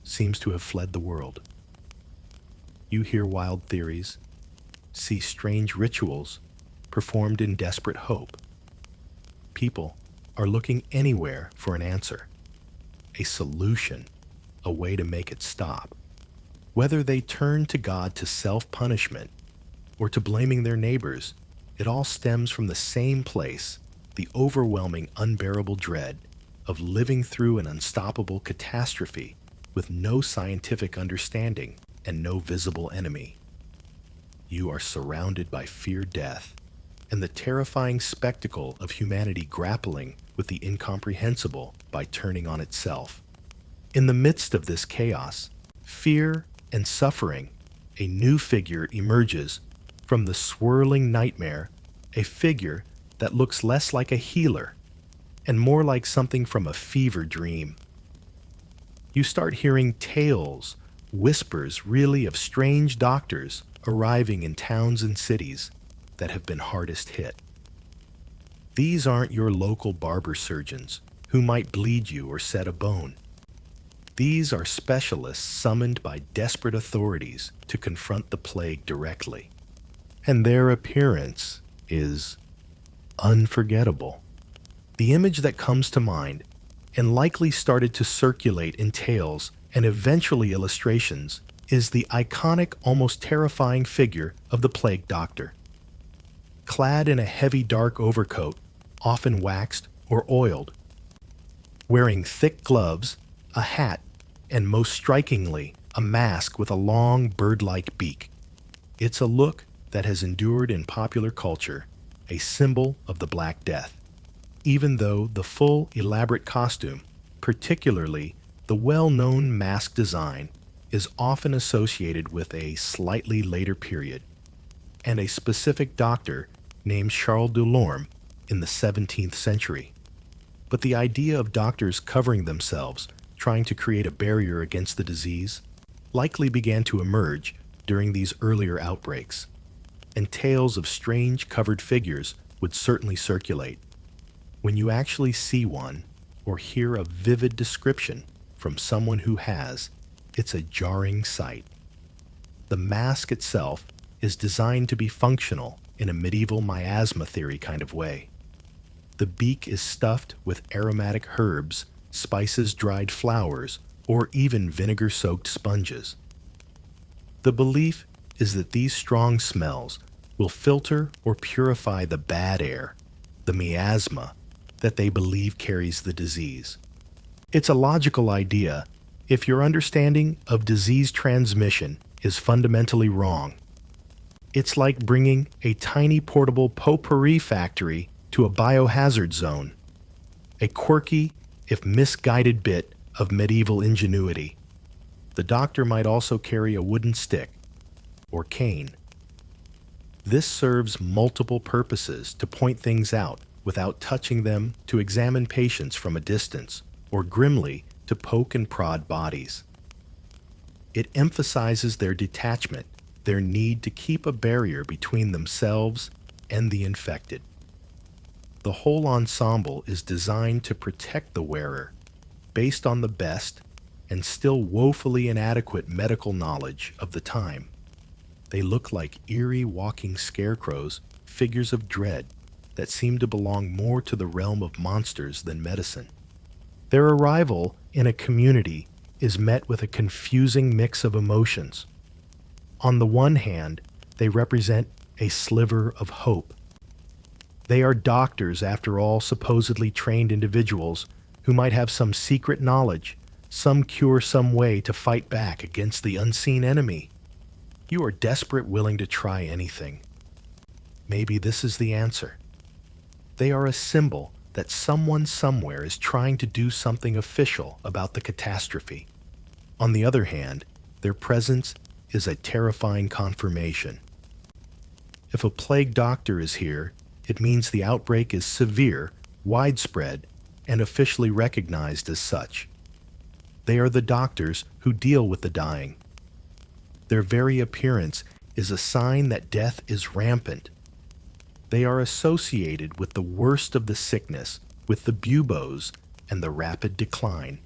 seems to have fled the world. You hear wild theories, see strange rituals performed in desperate hope. People are looking anywhere for an answer, a solution, a way to make it stop. Whether they turn to God to self-punishment or to blaming their neighbors, it all stems from the same place, the overwhelming, unbearable dread of living through an unstoppable catastrophe with no scientific understanding and no visible enemy. You are surrounded by feared death and the terrifying spectacle of humanity grappling with the incomprehensible by turning on itself. In the midst of this chaos, fear and suffering, a new figure emerges from the swirling nightmare, a figure that looks less like a healer and more like something from a fever dream. You start hearing tales, whispers really, of strange doctors arriving in towns and cities that have been hardest hit. These aren't your local barber surgeons who might bleed you or set a bone. These are specialists summoned by desperate authorities to confront the plague directly, and their appearance is unforgettable. The image that comes to mind, and likely started to circulate in tales and eventually illustrations, is the iconic, almost terrifying figure of the plague doctor. Clad in a heavy dark overcoat, often waxed or oiled, wearing thick gloves, a hat, and most strikingly, a mask with a long bird-like beak. It's a look that has endured in popular culture, a symbol of the Black Death, even though the full, elaborate costume, particularly the well-known mask design, is often associated with a slightly later period, and a specific doctor named Charles Delorme in the 17th century. But the idea of doctors covering themselves, trying to create a barrier against the disease, likely began to emerge during these earlier outbreaks, and tales of strange covered figures would certainly circulate. When you actually see one or hear a vivid description from someone who has, it's a jarring sight. The mask itself is designed to be functional in a medieval miasma theory kind of way. The beak is stuffed with aromatic herbs, spices, dried flowers, or even vinegar-soaked sponges. The belief is that these strong smells will filter or purify the bad air, the miasma, that they believe carries the disease. It's a logical idea if your understanding of disease transmission is fundamentally wrong. It's like bringing a tiny portable potpourri factory to a biohazard zone, a quirky, if misguided bit of medieval ingenuity. The doctor might also carry a wooden stick or cane. This serves multiple purposes: to point things out without touching them, to examine patients from a distance, or grimly to poke and prod bodies. It emphasizes their detachment, their need to keep a barrier between themselves and the infected. The whole ensemble is designed to protect the wearer, based on the best and still woefully inadequate medical knowledge of the time. They look like eerie walking scarecrows, figures of dread that seem to belong more to the realm of monsters than medicine. Their arrival in a community is met with a confusing mix of emotions. On the one hand, they represent a sliver of hope. They are doctors, after all, supposedly trained individuals who might have some secret knowledge, some cure, some way to fight back against the unseen enemy. You are desperate, willing to try anything. Maybe this is the answer. They are a symbol that someone somewhere is trying to do something official about the catastrophe. On the other hand, their presence is a terrifying confirmation. If a plague doctor is here, it means the outbreak is severe, widespread, and officially recognized as such. They are the doctors who deal with the dying. Their very appearance is a sign that death is rampant. They are associated with the worst of the sickness, with the buboes and the rapid decline.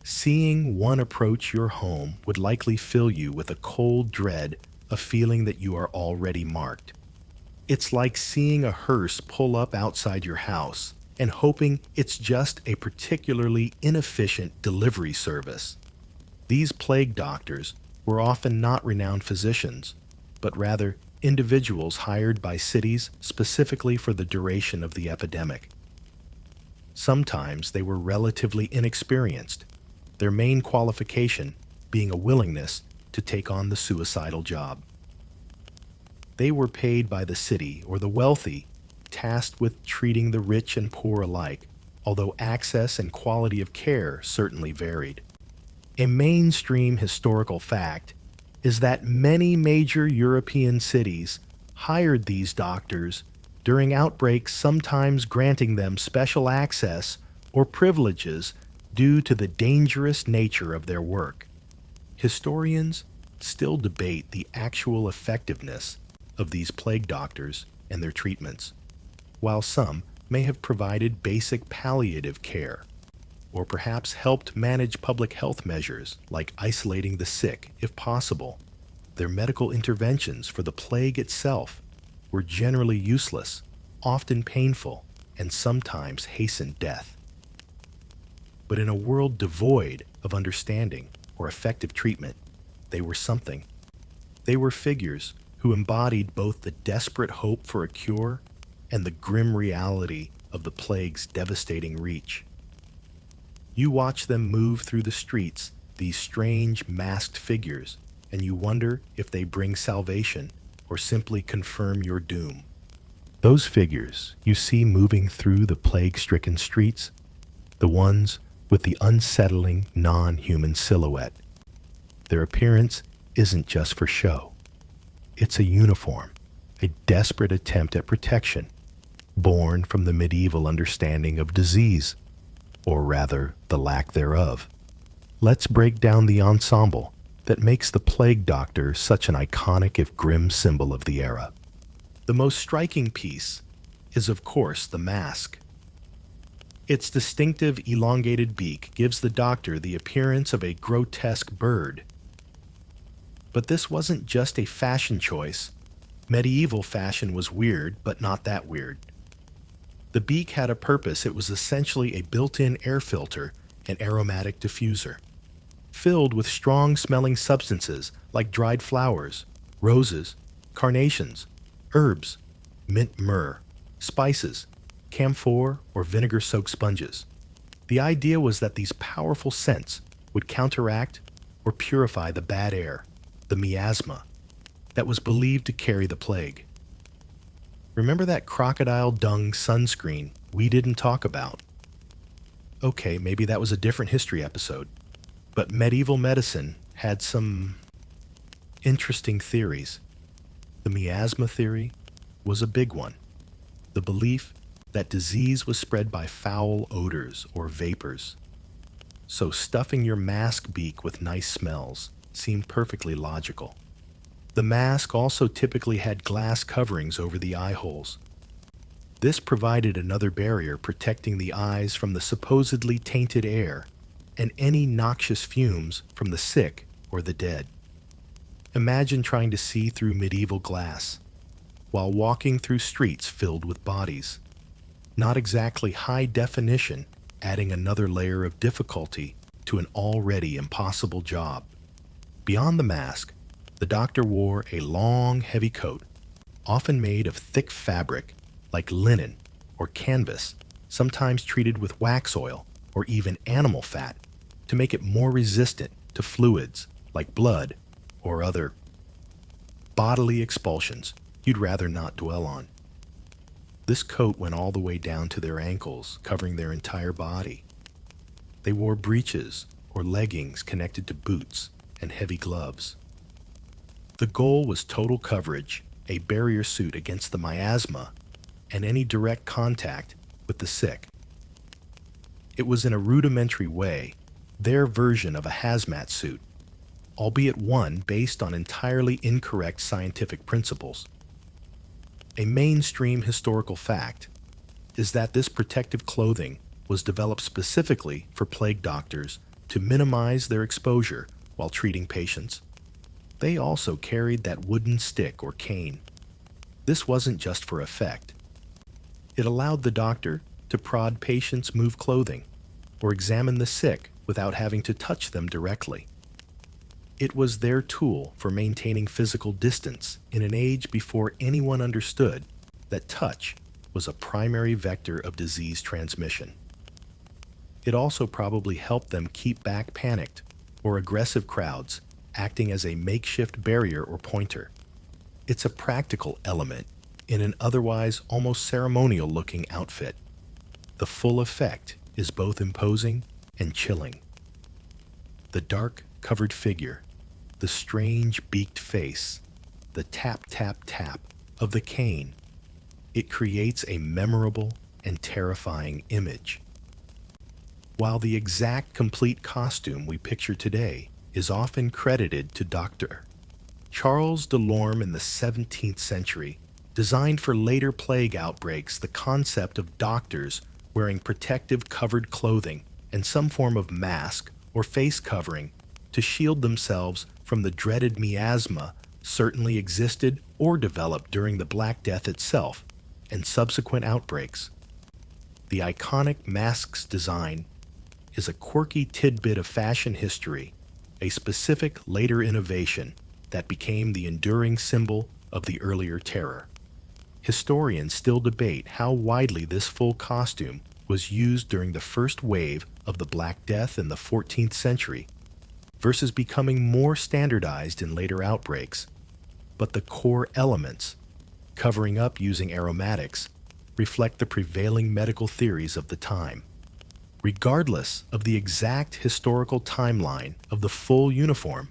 Seeing one approach your home would likely fill you with a cold dread, a feeling that you are already marked. It's like seeing a hearse pull up outside your house and hoping it's just a particularly inefficient delivery service. These plague doctors were often not renowned physicians, but rather individuals hired by cities specifically for the duration of the epidemic. Sometimes they were relatively inexperienced, their main qualification being a willingness to take on the suicidal job. They were paid by the city or the wealthy, tasked with treating the rich and poor alike, although access and quality of care certainly varied. A mainstream historical fact is that many major European cities hired these doctors during outbreaks, sometimes granting them special access or privileges due to the dangerous nature of their work. Historians still debate the actual effectiveness of these plague doctors and their treatments, while some may have provided basic palliative care, or perhaps helped manage public health measures like isolating the sick if possible. Their medical interventions for the plague itself were generally useless, often painful, and sometimes hastened death. But in a world devoid of understanding or effective treatment, they were something. They were figures who embodied both the desperate hope for a cure and the grim reality of the plague's devastating reach. You watch them move through the streets, these strange masked figures, and you wonder if they bring salvation or simply confirm your doom. Those figures you see moving through the plague-stricken streets, the ones with the unsettling non-human silhouette. Their appearance isn't just for show. It's a uniform, a desperate attempt at protection, born from the medieval understanding of disease, or rather, the lack thereof. Let's break down the ensemble that makes the plague doctor such an iconic if grim symbol of the era. The most striking piece is, of course, the mask. Its distinctive elongated beak gives the doctor the appearance of a grotesque bird. But this wasn't just a fashion choice. Medieval fashion was weird, but not that weird. The beak had a purpose. It was essentially a built-in air filter and aromatic diffuser, filled with strong-smelling substances like dried flowers, roses, carnations, herbs, mint myrrh, spices, camphor, or vinegar-soaked sponges. The idea was that these powerful scents would counteract or purify the bad air, the miasma, that was believed to carry the plague. Remember that crocodile dung sunscreen we didn't talk about? Okay, maybe that was a different history episode, but medieval medicine had some interesting theories. The miasma theory was a big one. The belief that disease was spread by foul odors or vapors. So stuffing your mask beak with nice smells seemed perfectly logical. The mask also typically had glass coverings over the eye holes. This provided another barrier protecting the eyes from the supposedly tainted air and any noxious fumes from the sick or the dead. Imagine trying to see through medieval glass while walking through streets filled with bodies. Not exactly high definition, adding another layer of difficulty to an already impossible job. Beyond the mask, the doctor wore a long, heavy coat, often made of thick fabric like linen or canvas, sometimes treated with wax oil or even animal fat to make it more resistant to fluids like blood or other bodily expulsions you'd rather not dwell on. This coat went all the way down to their ankles, covering their entire body. They wore breeches or leggings connected to boots and heavy gloves. The goal was total coverage, a barrier suit against the miasma and any direct contact with the sick. It was in a rudimentary way their version of a hazmat suit, albeit one based on entirely incorrect scientific principles. A mainstream historical fact is that this protective clothing was developed specifically for plague doctors to minimize their exposure while treating patients. They also carried that wooden stick or cane. This wasn't just for effect. It allowed the doctor to prod patients' move clothing or examine the sick without having to touch them directly. It was their tool for maintaining physical distance in an age before anyone understood that touch was a primary vector of disease transmission. It also probably helped them keep back panicked or aggressive crowds, acting as a makeshift barrier or pointer. It's a practical element in an otherwise almost ceremonial-looking outfit. The full effect is both imposing and chilling. The dark, covered figure, the strange beaked face, the tap, tap, tap of the cane, it creates a memorable and terrifying image. While the exact complete costume we picture today is often credited to Dr. Charles Delorme in the 17th century, Designed for later plague outbreaks, the concept of doctors wearing protective covered clothing and some form of mask or face covering to shield themselves from the dreaded miasma certainly existed or developed during the Black Death itself and subsequent outbreaks. The iconic mask's design is a quirky tidbit of fashion history, a specific later innovation that became the enduring symbol of the earlier terror. Historians still debate how widely this full costume was used during the first wave of the Black Death in the 14th century versus becoming more standardized in later outbreaks. But the core elements, covering up using aromatics, reflect the prevailing medical theories of the time. Regardless of the exact historical timeline of the full uniform,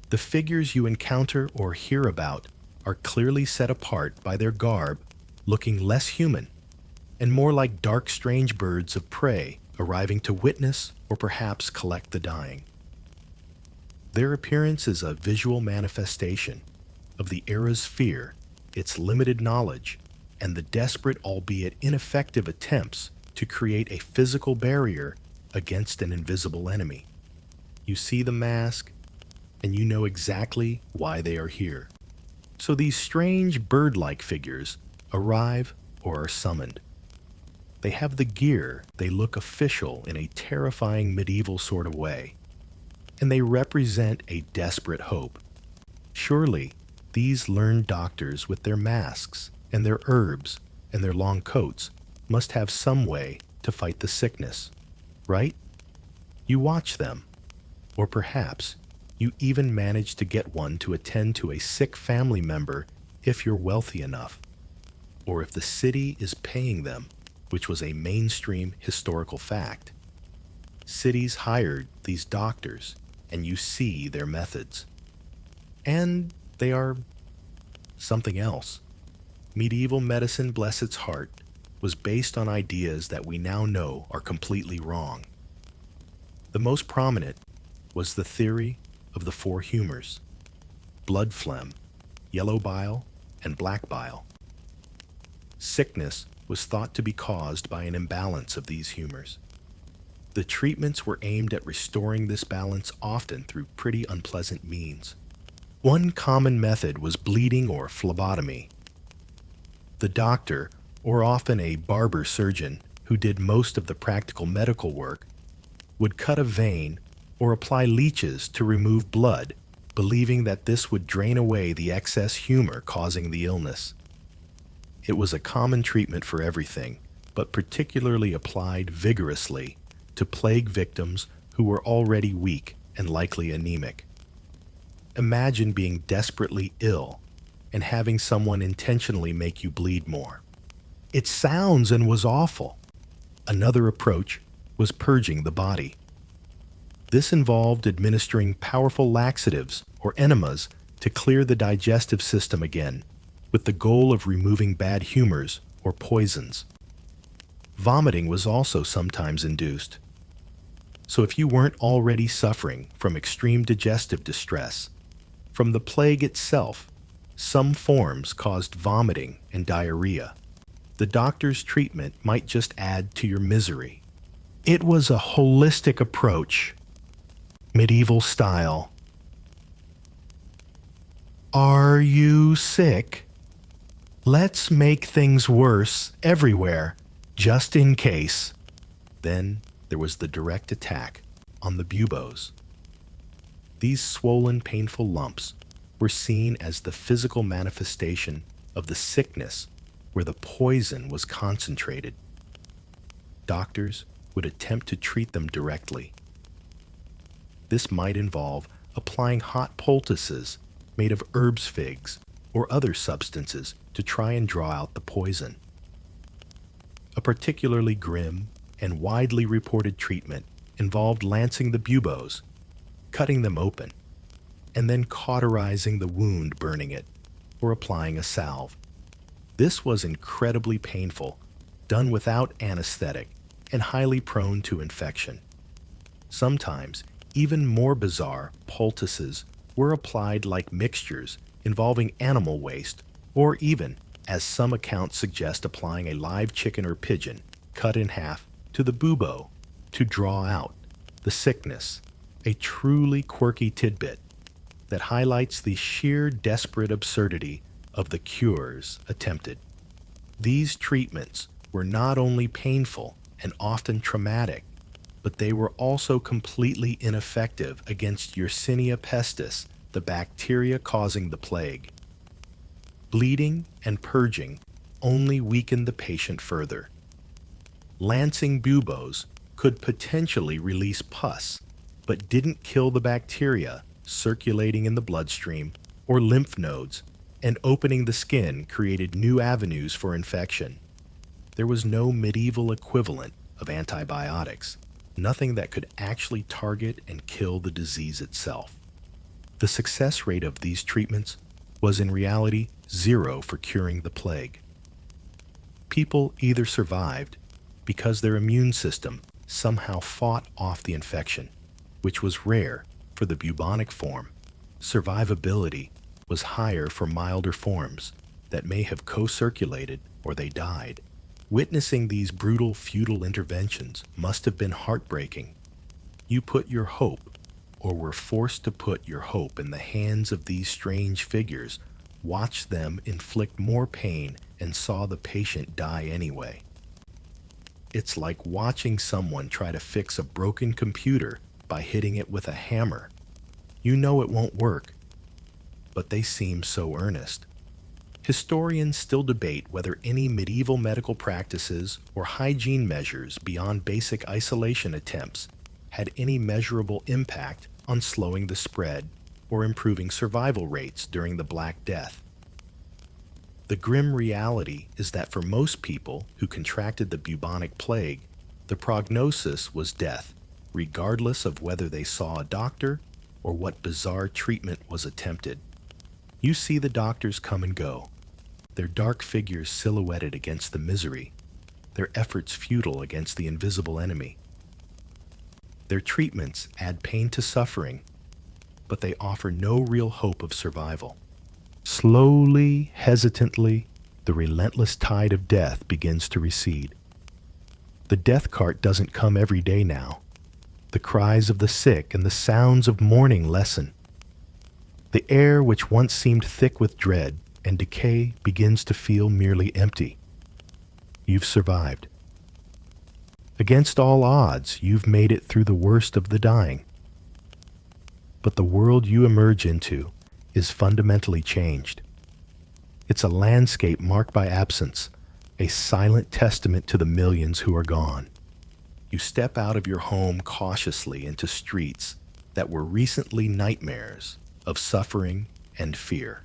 the figures you encounter or hear about are clearly set apart by their garb, looking less human and more like dark, strange birds of prey arriving to witness or perhaps collect the dying. Their appearance is a visual manifestation of the era's fear, its limited knowledge, and the desperate, albeit ineffective, attempts to create a physical barrier against an invisible enemy. You see the mask, and you know exactly why they are here. So these strange bird-like figures arrive or are summoned. They have the gear, they look official in a terrifying medieval sort of way, and they represent a desperate hope. Surely, these learned doctors with their masks and their herbs and their long coats must have some way to fight the sickness, right? You watch them, or perhaps you even manage to get one to attend to a sick family member if you're wealthy enough, or if the city is paying them, which was a mainstream historical fact. Cities hired these doctors, and you see their methods. And they are something else. Medieval medicine, bless its heart, was based on ideas that we now know are completely wrong. The most prominent was the theory of the four humors: blood phlegm, yellow bile, and black bile. Sickness was thought to be caused by an imbalance of these humors. The treatments were aimed at restoring this balance, often through pretty unpleasant means. One common method was bleeding or phlebotomy. The doctor, or often a barber surgeon who did most of the practical medical work, would cut a vein or apply leeches to remove blood, believing that this would drain away the excess humor causing the illness. It was a common treatment for everything, but particularly applied vigorously to plague victims who were already weak and likely anemic. Imagine being desperately ill and having someone intentionally make you bleed more. It sounds and was awful. Another approach was purging the body. This involved administering powerful laxatives or enemas to clear the digestive system again, with the goal of removing bad humors or poisons. Vomiting was also sometimes induced. So if you weren't already suffering from extreme digestive distress, from the plague itself, some forms caused vomiting and diarrhea. The doctor's treatment might just add to your misery. It was a holistic approach, medieval style. Are you sick? Let's make things worse everywhere, just in case. Then there was the direct attack on the buboes. These swollen, painful lumps were seen as the physical manifestation of the sickness where the poison was concentrated. Doctors would attempt to treat them directly. This might involve applying hot poultices made of herbs figs or other substances to try and draw out the poison. A particularly grim and widely reported treatment involved lancing the buboes, cutting them open, and then cauterizing the wound, burning it, or applying a salve. This was incredibly painful, done without anesthetic, and highly prone to infection. Sometimes, even more bizarre, poultices were applied like mixtures involving animal waste or even as some accounts suggest applying a live chicken or pigeon cut in half to the bubo to draw out the sickness, a truly quirky tidbit that highlights the sheer desperate absurdity of the cures attempted. These treatments were not only painful and often traumatic, but they were also completely ineffective against Yersinia pestis, the bacteria causing the plague. Bleeding and purging only weakened the patient further. Lancing buboes could potentially release pus, but didn't kill the bacteria circulating in the bloodstream or lymph nodes, and opening the skin created new avenues for infection. There was no medieval equivalent of antibiotics, nothing that could actually target and kill the disease itself. The success rate of these treatments was in reality zero for curing the plague. People either survived because their immune system somehow fought off the infection, which was rare for the bubonic form. Survivability was higher for milder forms that may have co-circulated or they died. Witnessing these brutal feudal interventions must have been heartbreaking. You put your hope, or were forced to put your hope in the hands of these strange figures, watched them inflict more pain, and saw the patient die anyway. It's like watching someone try to fix a broken computer by hitting it with a hammer. You know it won't work, but they seem so earnest. Historians still debate whether any medieval medical practices or hygiene measures beyond basic isolation attempts had any measurable impact on slowing the spread or improving survival rates during the Black Death. The grim reality is that for most people who contracted the bubonic plague, the prognosis was death, regardless of whether they saw a doctor or what bizarre treatment was attempted. You see the doctors come and go, their dark figures silhouetted against the misery, their efforts futile against the invisible enemy. Their treatments add pain to suffering, but they offer no real hope of survival. Slowly, hesitantly, the relentless tide of death begins to recede. The death cart doesn't come every day now. The cries of the sick and the sounds of mourning lessen. The air which once seemed thick with dread and decay begins to feel merely empty. You've survived. Against all odds, you've made it through the worst of the dying. But the world you emerge into is fundamentally changed. It's a landscape marked by absence, a silent testament to the millions who are gone. You step out of your home cautiously into streets that were recently nightmares of suffering and fear.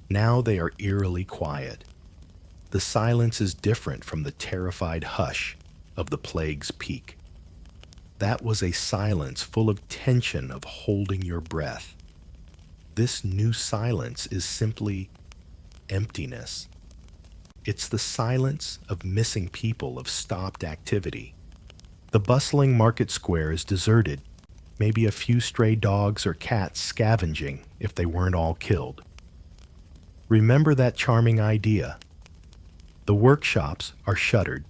Now they are eerily quiet. The silence is different from the terrified hush of the plague's peak. That was a silence full of tension of holding your breath. This new silence is simply emptiness. It's the silence of missing people, of stopped activity. The bustling market square is deserted, maybe a few stray dogs or cats scavenging if they weren't all killed. Remember that charming idea. The workshops are shuttered,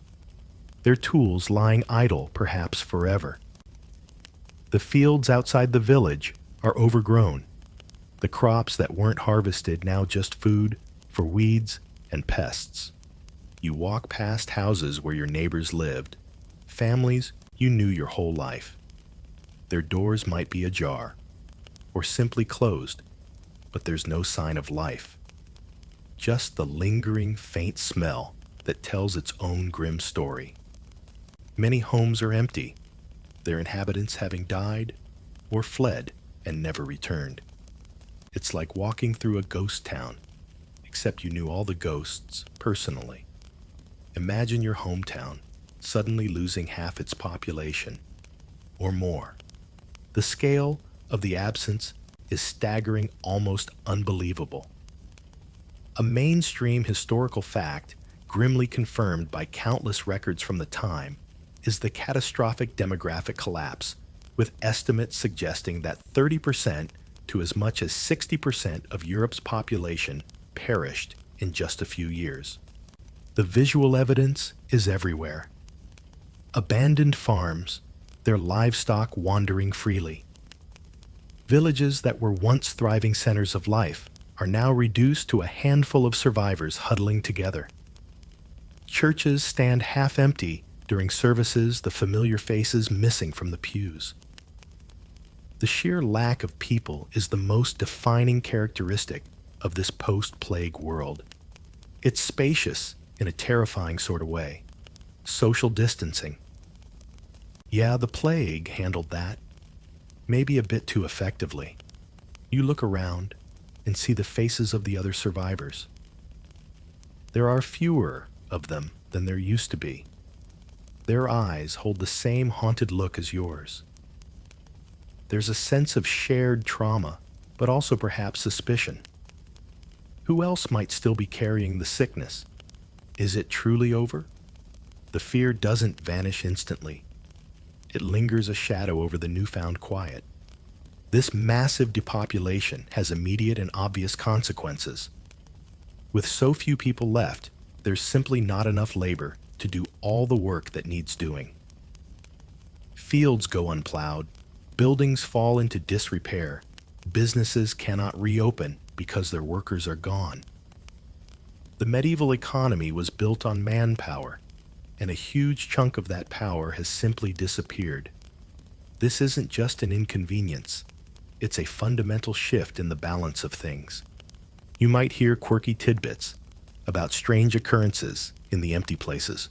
their tools lying idle perhaps forever. The fields outside the village are overgrown, the crops that weren't harvested now just food for weeds and pests. You walk past houses where your neighbors lived, families you knew your whole life. Their doors might be ajar, or simply closed, but there's no sign of life. Just the lingering, faint smell that tells its own grim story. Many homes are empty, their inhabitants having died or fled and never returned. It's like walking through a ghost town, except you knew all the ghosts personally. Imagine your hometown suddenly losing half its population, or more. The scale of the absence is staggering, almost unbelievable. A mainstream historical fact, grimly confirmed by countless records from the time, is the catastrophic demographic collapse, with estimates suggesting that 30% to as much as 60% of Europe's population perished in just a few years. The visual evidence is everywhere. Abandoned farms, their livestock wandering freely. Villages that were once thriving centers of life are now reduced to a handful of survivors huddling together. Churches stand half empty during services, the familiar faces missing from the pews. The sheer lack of people is the most defining characteristic of this post-plague world. It's spacious in a terrifying sort of way. Social distancing. Yeah, the plague handled that, maybe a bit too effectively. You look around and see the faces of the other survivors. There are fewer of them than there used to be. Their eyes hold the same haunted look as yours. There's a sense of shared trauma, but also perhaps suspicion. Who else might still be carrying the sickness? Is it truly over? The fear doesn't vanish instantly. It lingers a shadow over the newfound quiet. This massive depopulation has immediate and obvious consequences. With so few people left, there's simply not enough labor to do all the work that needs doing. Fields go unplowed, buildings fall into disrepair, businesses cannot reopen because their workers are gone. The medieval economy was built on manpower, and a huge chunk of that power has simply disappeared. This isn't just an inconvenience, it's a fundamental shift in the balance of things. You might hear quirky tidbits about strange occurrences in the empty places,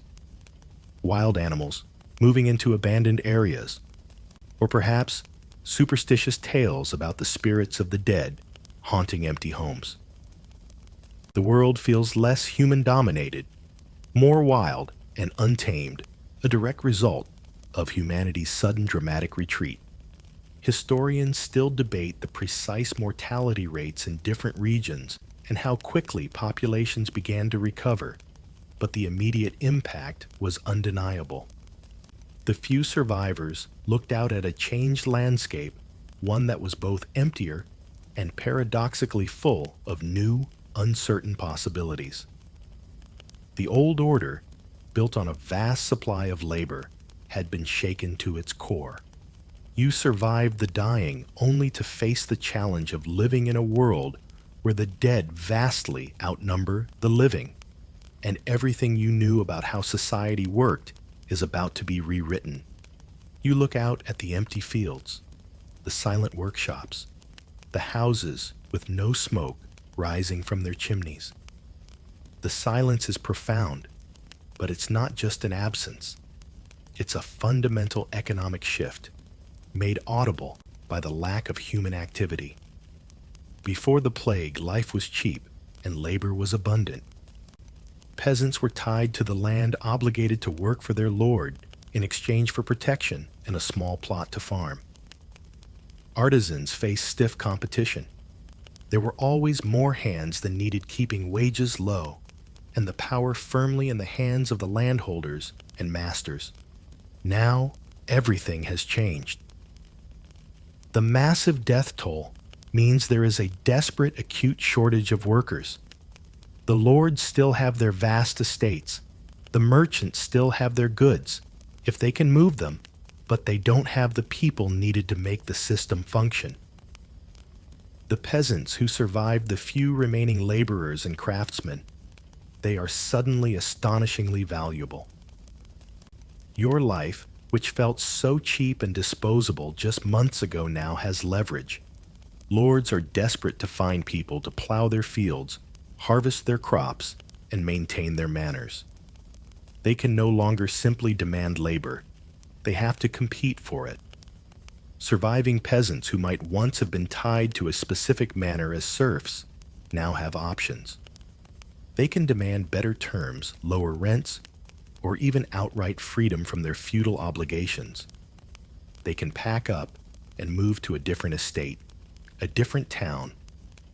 wild animals moving into abandoned areas, or perhaps superstitious tales about the spirits of the dead haunting empty homes. The world feels less human-dominated, more wild and untamed, a direct result of humanity's sudden dramatic retreat. Historians still debate the precise mortality rates in different regions and how quickly populations began to recover, but the immediate impact was undeniable. The few survivors looked out at a changed landscape, one that was both emptier and paradoxically full of new, uncertain possibilities. The old order, built on a vast supply of labor, had been shaken to its core. You survived the dying only to face the challenge of living in a world where the dead vastly outnumber the living, and everything you knew about how society worked is about to be rewritten. You look out at the empty fields, the silent workshops, the houses with no smoke rising from their chimneys. The silence is profound, but it's not just an absence. It's a fundamental economic shift, made audible by the lack of human activity. Before the plague, life was cheap and labor was abundant. Peasants were tied to the land, obligated to work for their lord in exchange for protection and a small plot to farm. Artisans faced stiff competition. There were always more hands than needed, keeping wages low, and the power firmly in the hands of the landholders and masters. Now, everything has changed. The massive death toll means there is a desperate, acute shortage of workers. The lords still have their vast estates. The merchants still have their goods, if they can move them, but they don't have the people needed to make the system function. The peasants who survived, the few remaining laborers and craftsmen, they are suddenly astonishingly valuable. Your life, which felt so cheap and disposable just months ago, now has leverage. Lords are desperate to find people to plow their fields, harvest their crops, and maintain their manors. They can no longer simply demand labor. They have to compete for it. Surviving peasants who might once have been tied to a specific manor as serfs now have options. They can demand better terms, lower rents, or even outright freedom from their feudal obligations. They can pack up and move to a different estate, a different town,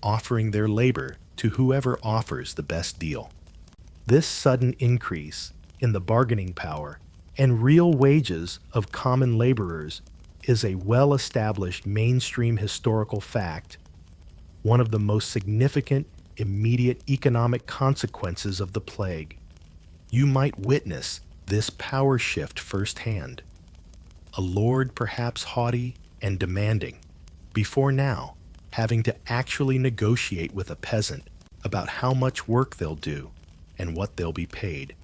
offering their labor to whoever offers the best deal. This sudden increase in the bargaining power and real wages of common laborers is a well-established mainstream historical fact, one of the most significant immediate economic consequences of the plague. You might witness this power shift firsthand. A lord perhaps haughty and demanding, before now having to actually negotiate with a peasant about how much work they'll do and what they'll be paid.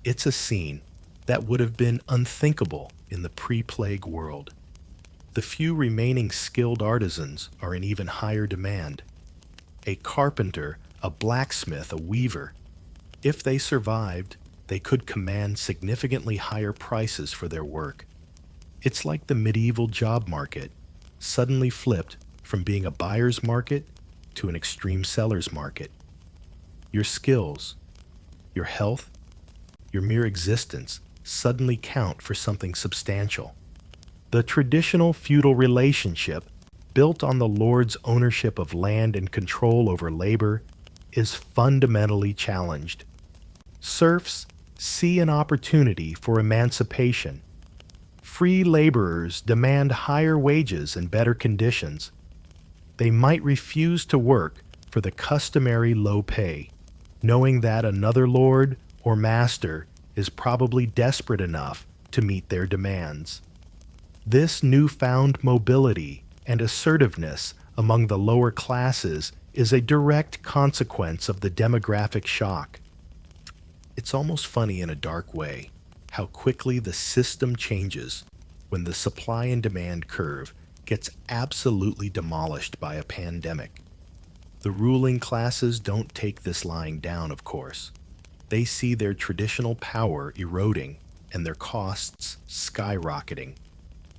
It's a scene that would have been unthinkable in the pre-plague world. The few remaining skilled artisans are in even higher demand. A carpenter, a blacksmith, a weaver. If they survived, they could command significantly higher prices for their work. It's like the medieval job market, suddenly flipped from being a buyer's market to an extreme seller's market. Your skills, your health, your mere existence suddenly count for something substantial. The traditional feudal relationship, built on the lord's ownership of land and control over labor, is fundamentally challenged. Serfs see an opportunity for emancipation. Free laborers demand higher wages and better conditions. They might refuse to work for the customary low pay, knowing that another lord or master is probably desperate enough to meet their demands. This newfound mobility and assertiveness among the lower classes is a direct consequence of the demographic shock. It's almost funny in a dark way how quickly the system changes when the supply and demand curve gets absolutely demolished by a pandemic. The ruling classes don't take this lying down, of course. They see their traditional power eroding and their costs skyrocketing.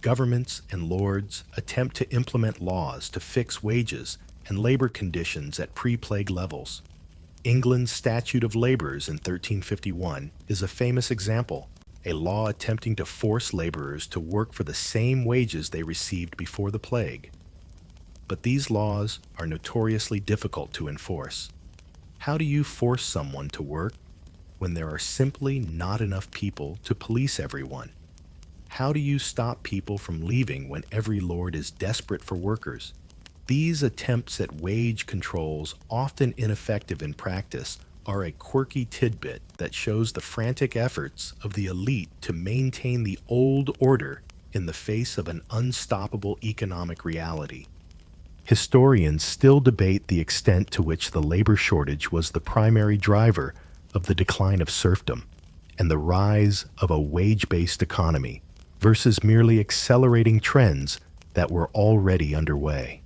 Governments and lords attempt to implement laws to fix wages and labor conditions at pre-plague levels. England's Statute of Labours in 1351 is a famous example, a law attempting to force laborers to work for the same wages they received before the plague. But these laws are notoriously difficult to enforce. How do you force someone to work when there are simply not enough people to police everyone? How do you stop people from leaving when every lord is desperate for workers? These attempts at wage controls, often ineffective in practice, are a quirky tidbit that shows the frantic efforts of the elite to maintain the old order in the face of an unstoppable economic reality. Historians still debate the extent to which the labor shortage was the primary driver of the decline of serfdom and the rise of a wage-based economy versus merely accelerating trends that were already underway.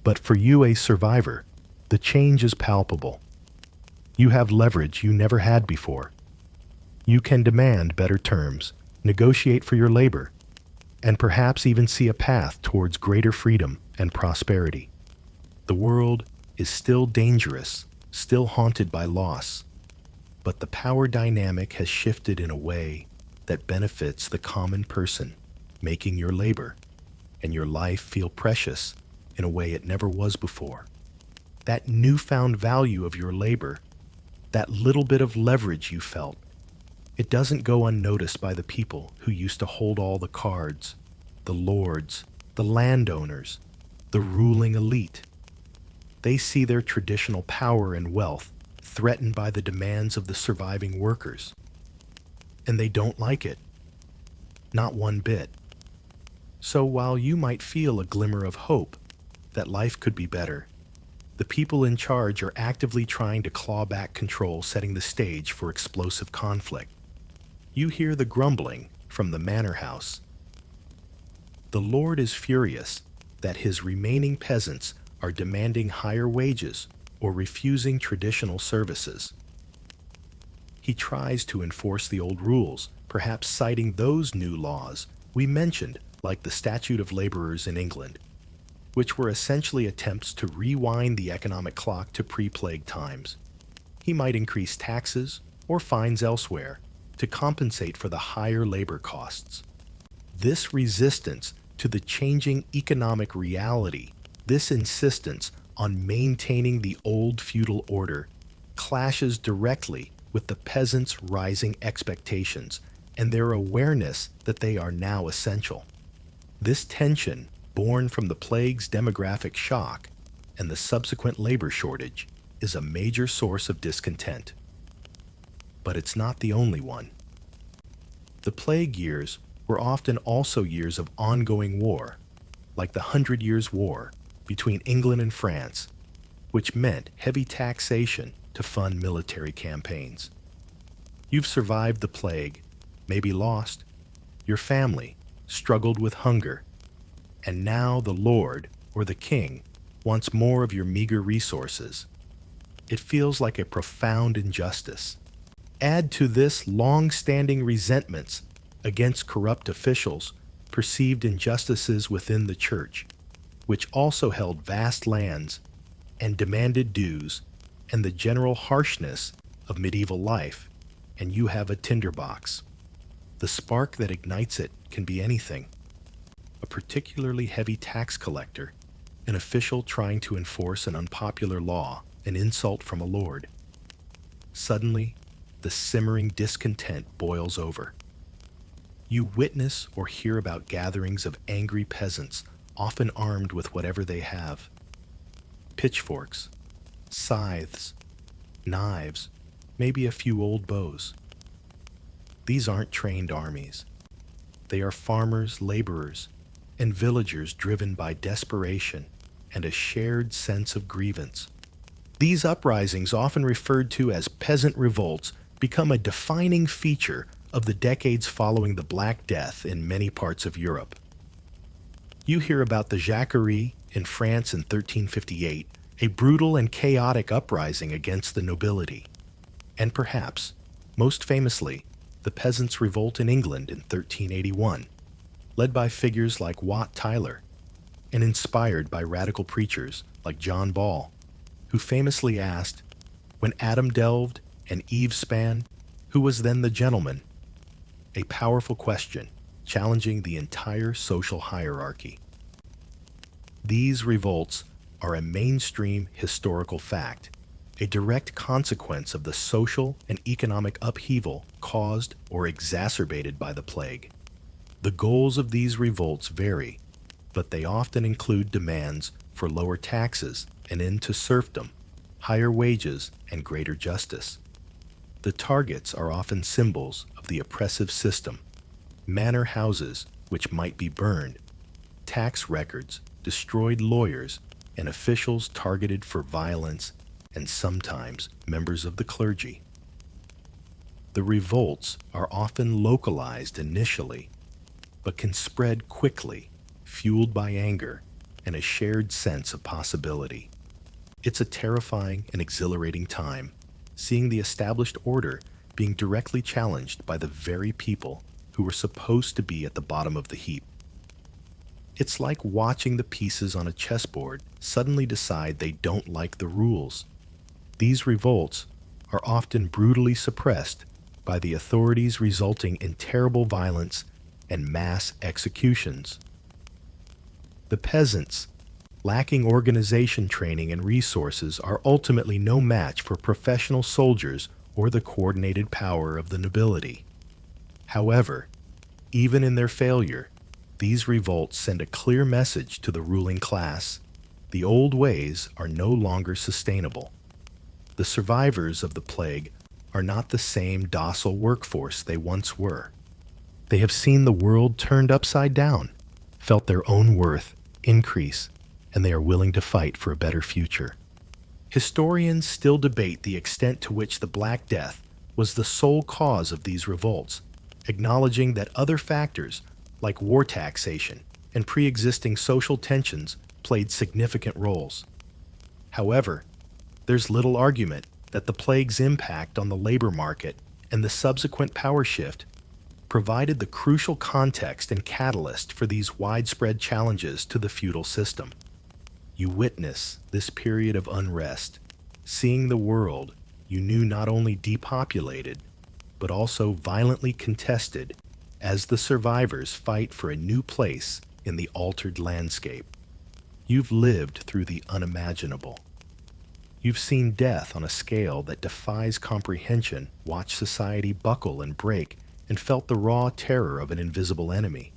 But for you, a survivor, the change is palpable. You have leverage you never had before. You can demand better terms, negotiate for your labor, and perhaps even see a path towards greater freedom and prosperity. The world is still dangerous, still haunted by loss, but the power dynamic has shifted in a way that benefits the common person, making your labor and your life feel precious in a way it never was before. That newfound value of your labor, that little bit of leverage you felt, it doesn't go unnoticed by the people who used to hold all the cards, the lords, the landowners, the ruling elite. They see their traditional power and wealth threatened by the demands of the surviving workers. And they don't like it. Not one bit. So while you might feel a glimmer of hope that life could be better, the people in charge are actively trying to claw back control, setting the stage for explosive conflict. You hear the grumbling from the manor house. The lord is furious that his remaining peasants are demanding higher wages or refusing traditional services. He tries to enforce the old rules, perhaps citing those new laws we mentioned, like the Statute of Labourers in England, which were essentially attempts to rewind the economic clock to pre-plague times. He might increase taxes or fines elsewhere to compensate for the higher labor costs. This resistance to the changing economic reality, this insistence on maintaining the old feudal order, clashes directly with the peasants' rising expectations and their awareness that they are now essential. This tension, born from the plague's demographic shock, and the subsequent labor shortage is a major source of discontent. But it's not the only one. The plague years were often also years of ongoing war, like the 100 Years' War between England and France, which meant heavy taxation to fund military campaigns. You've survived the plague, maybe lost, your family struggled with hunger, and now the Lord or the King wants more of your meager resources. It feels like a profound injustice. Add to this long-standing resentments against corrupt officials, perceived injustices within the church, which also held vast lands and demanded dues, and the general harshness of medieval life, and you have a tinderbox. The spark that ignites it can be anything. A particularly heavy tax collector, an official trying to enforce an unpopular law, an insult from a lord. Suddenly, the simmering discontent boils over. You witness or hear about gatherings of angry peasants, often armed with whatever they have. Pitchforks, scythes, knives, maybe a few old bows. These aren't trained armies. They are farmers, laborers, and villagers driven by desperation and a shared sense of grievance. These uprisings, often referred to as peasant revolts, become a defining feature of the decades following the Black Death in many parts of Europe. You hear about the Jacquerie in France in 1358, a brutal and chaotic uprising against the nobility. And perhaps, most famously, the Peasants' Revolt in England in 1381, led by figures like Wat Tyler, and inspired by radical preachers like John Ball, who famously asked, "When Adam delved and Eve span, who was then the gentleman?" A powerful question, challenging the entire social hierarchy. These revolts are a mainstream historical fact, a direct consequence of the social and economic upheaval caused or exacerbated by the plague. The goals of these revolts vary, but they often include demands for lower taxes, an end to serfdom, higher wages, and greater justice. The targets are often symbols of the oppressive system: manor houses, which might be burned, tax records, destroyed lawyers, and officials targeted for violence, and sometimes members of the clergy. The revolts are often localized initially, but can spread quickly, fueled by anger and a shared sense of possibility. It's a terrifying and exhilarating time, seeing the established order being directly challenged by the very people who were supposed to be at the bottom of the heap. It's like watching the pieces on a chessboard suddenly decide they don't like the rules. These revolts are often brutally suppressed by the authorities, resulting in terrible violence and mass executions. The peasants, lacking organization training and resources, are ultimately no match for professional soldiers or the coordinated power of the nobility. However, even in their failure, these revolts send a clear message to the ruling class: the old ways are no longer sustainable. The survivors of the plague are not the same docile workforce they once were. They have seen the world turned upside down, felt their own worth increase, and they are willing to fight for a better future. Historians still debate the extent to which the Black Death was the sole cause of these revolts, acknowledging that other factors like war taxation and pre-existing social tensions played significant roles. However, there's little argument that the plague's impact on the labor market and the subsequent power shift provided the crucial context and catalyst for these widespread challenges to the feudal system. You witness this period of unrest, seeing the world you knew not only depopulated, but also violently contested as the survivors fight for a new place in the altered landscape. You've lived through the unimaginable. You've seen death on a scale that defies comprehension, watched society buckle and break, and felt the raw terror of an invisible enemy.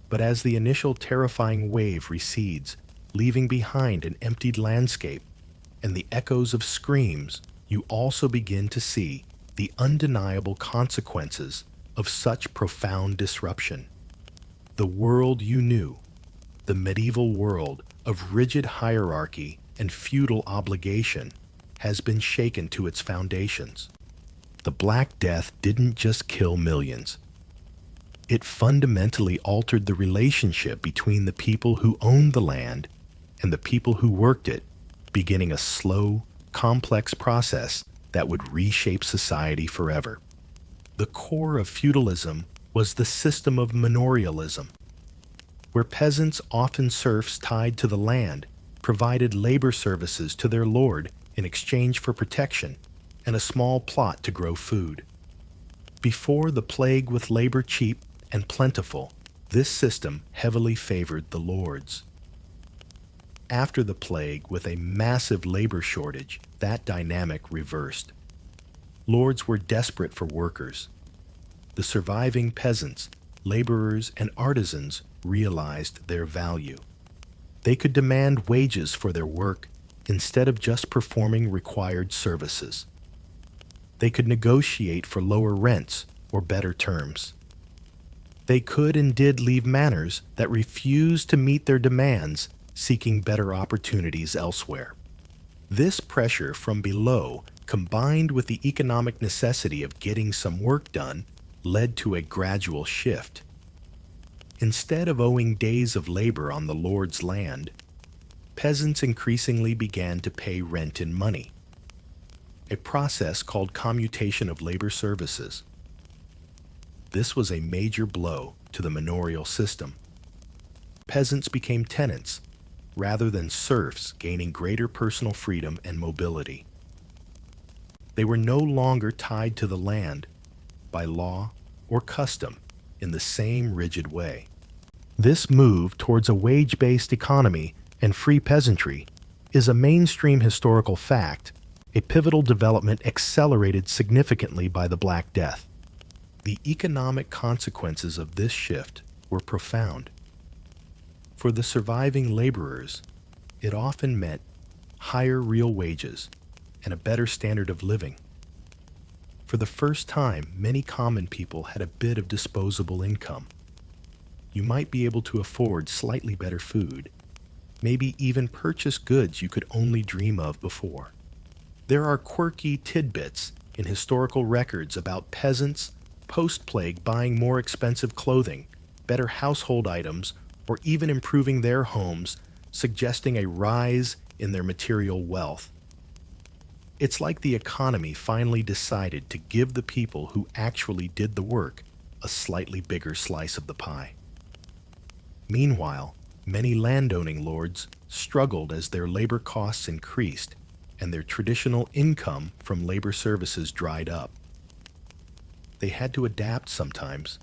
But as the initial terrifying wave recedes, leaving behind an emptied landscape and the echoes of screams, you also begin to see the undeniable consequences of such profound disruption. The world you knew, the medieval world of rigid hierarchy and feudal obligation, has been shaken to its foundations. The Black Death didn't just kill millions. It fundamentally altered the relationship between the people who owned the land and the people who worked it, beginning a slow, complex process that would reshape society forever. The core of feudalism was the system of manorialism, where peasants, often serfs tied to the land, provided labor services to their lord in exchange for protection and a small plot to grow food. Before the plague with labor cheap and plentiful, this system heavily favored the lords. After the plague with a massive labor shortage, that dynamic reversed. Lords were desperate for workers. The surviving peasants, laborers, and artisans realized their value. They could demand wages for their work instead of just performing required services. They could negotiate for lower rents or better terms. They could and did leave manors that refused to meet their demands, seeking better opportunities elsewhere. This pressure from below, combined with the economic necessity of getting some work done, led to a gradual shift. Instead of owing days of labor on the lord's land, peasants increasingly began to pay rent in money, a process called commutation of labor services. This was a major blow to the manorial system. Peasants became tenants, rather than serfs, gaining greater personal freedom and mobility. They were no longer tied to the land by law or custom in the same rigid way. This move towards a wage-based economy and free peasantry is a mainstream historical fact, a pivotal development accelerated significantly by the Black Death. The economic consequences of this shift were profound. For the surviving laborers, it often meant higher real wages and a better standard of living. For the first time, many common people had a bit of disposable income. You might be able to afford slightly better food, maybe even purchase goods you could only dream of before. There are quirky tidbits in historical records about peasants post-plague buying more expensive clothing, better household items, or even improving their homes, suggesting a rise in their material wealth. It's like the economy finally decided to give the people who actually did the work a slightly bigger slice of the pie. Meanwhile, many landowning lords struggled as their labor costs increased and their traditional income from labor services dried up. They had to adapt sometimes,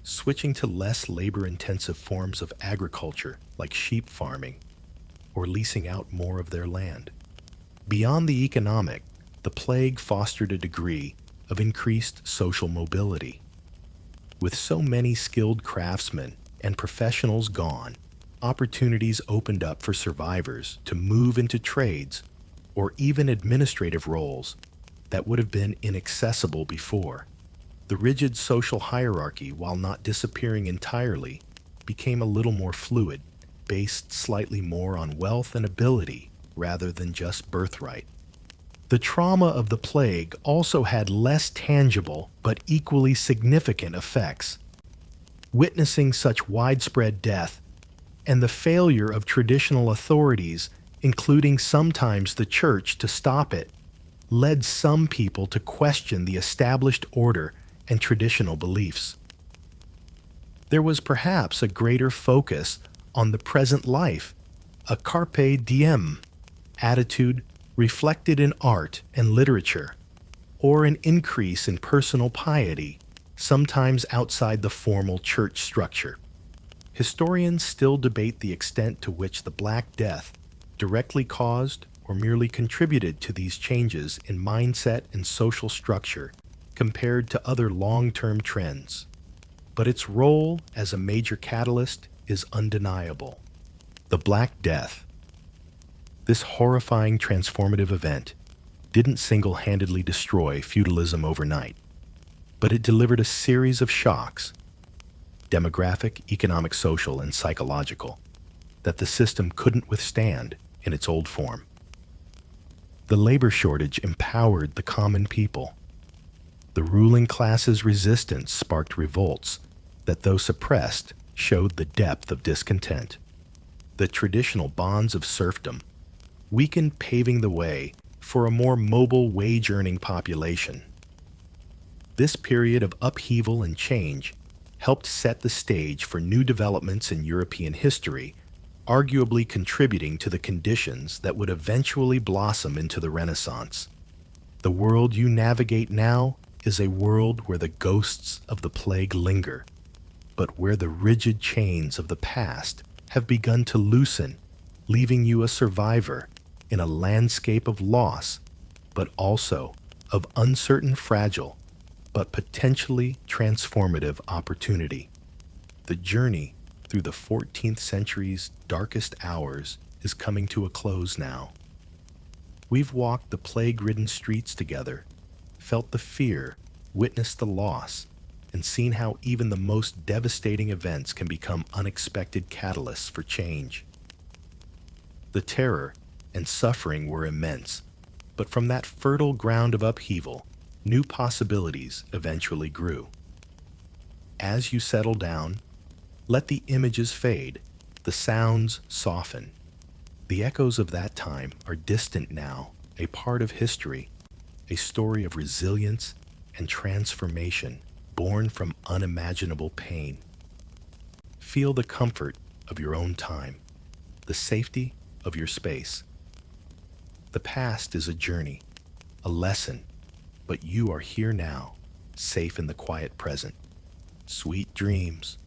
switching to less labor-intensive forms of agriculture like sheep farming or leasing out more of their land. Beyond the economic, the plague fostered a degree of increased social mobility. With so many skilled craftsmen and professionals gone, opportunities opened up for survivors to move into trades or even administrative roles that would have been inaccessible before. The rigid social hierarchy, while not disappearing entirely, became a little more fluid, based slightly more on wealth and ability rather than just birthright. The trauma of the plague also had less tangible but equally significant effects. Witnessing such widespread death and the failure of traditional authorities, including sometimes the church, to stop it, led some people to question the established order and traditional beliefs. There was perhaps a greater focus on the present life, a carpe diem attitude reflected in art and literature, or an increase in personal piety, sometimes outside the formal church structure. Historians still debate the extent to which the Black Death directly caused or merely contributed to these changes in mindset and social structure compared to other long-term trends. But its role as a major catalyst is undeniable. The Black Death, This horrifying transformative event didn't single-handedly destroy feudalism overnight, but it delivered a series of shocks, demographic, economic, social, and psychological, that the system couldn't withstand in its old form. The labor shortage empowered the common people. The ruling class's resistance sparked revolts that, though suppressed, showed the depth of discontent. The traditional bonds of serfdom weakened, paving the way for a more mobile, wage-earning population. This period of upheaval and change helped set the stage for new developments in European history, arguably contributing to the conditions that would eventually blossom into the Renaissance. The world you navigate now is a world where the ghosts of the plague linger, but where the rigid chains of the past have begun to loosen, leaving you a survivor in a landscape of loss, but also of uncertain, fragile, but potentially transformative opportunity. The journey through the 14th century's darkest hours is coming to a close now. We've walked the plague-ridden streets together, felt the fear, witnessed the loss, and seen how even the most devastating events can become unexpected catalysts for change. The terror and suffering were immense, but from that fertile ground of upheaval, new possibilities eventually grew. As you settle down, let the images fade, the sounds soften. The echoes of that time are distant now, a part of history, a story of resilience and transformation born from unimaginable pain. Feel the comfort of your own time, the safety of your space. The past is a journey, a lesson, but you are here now, safe in the quiet present. Sweet dreams.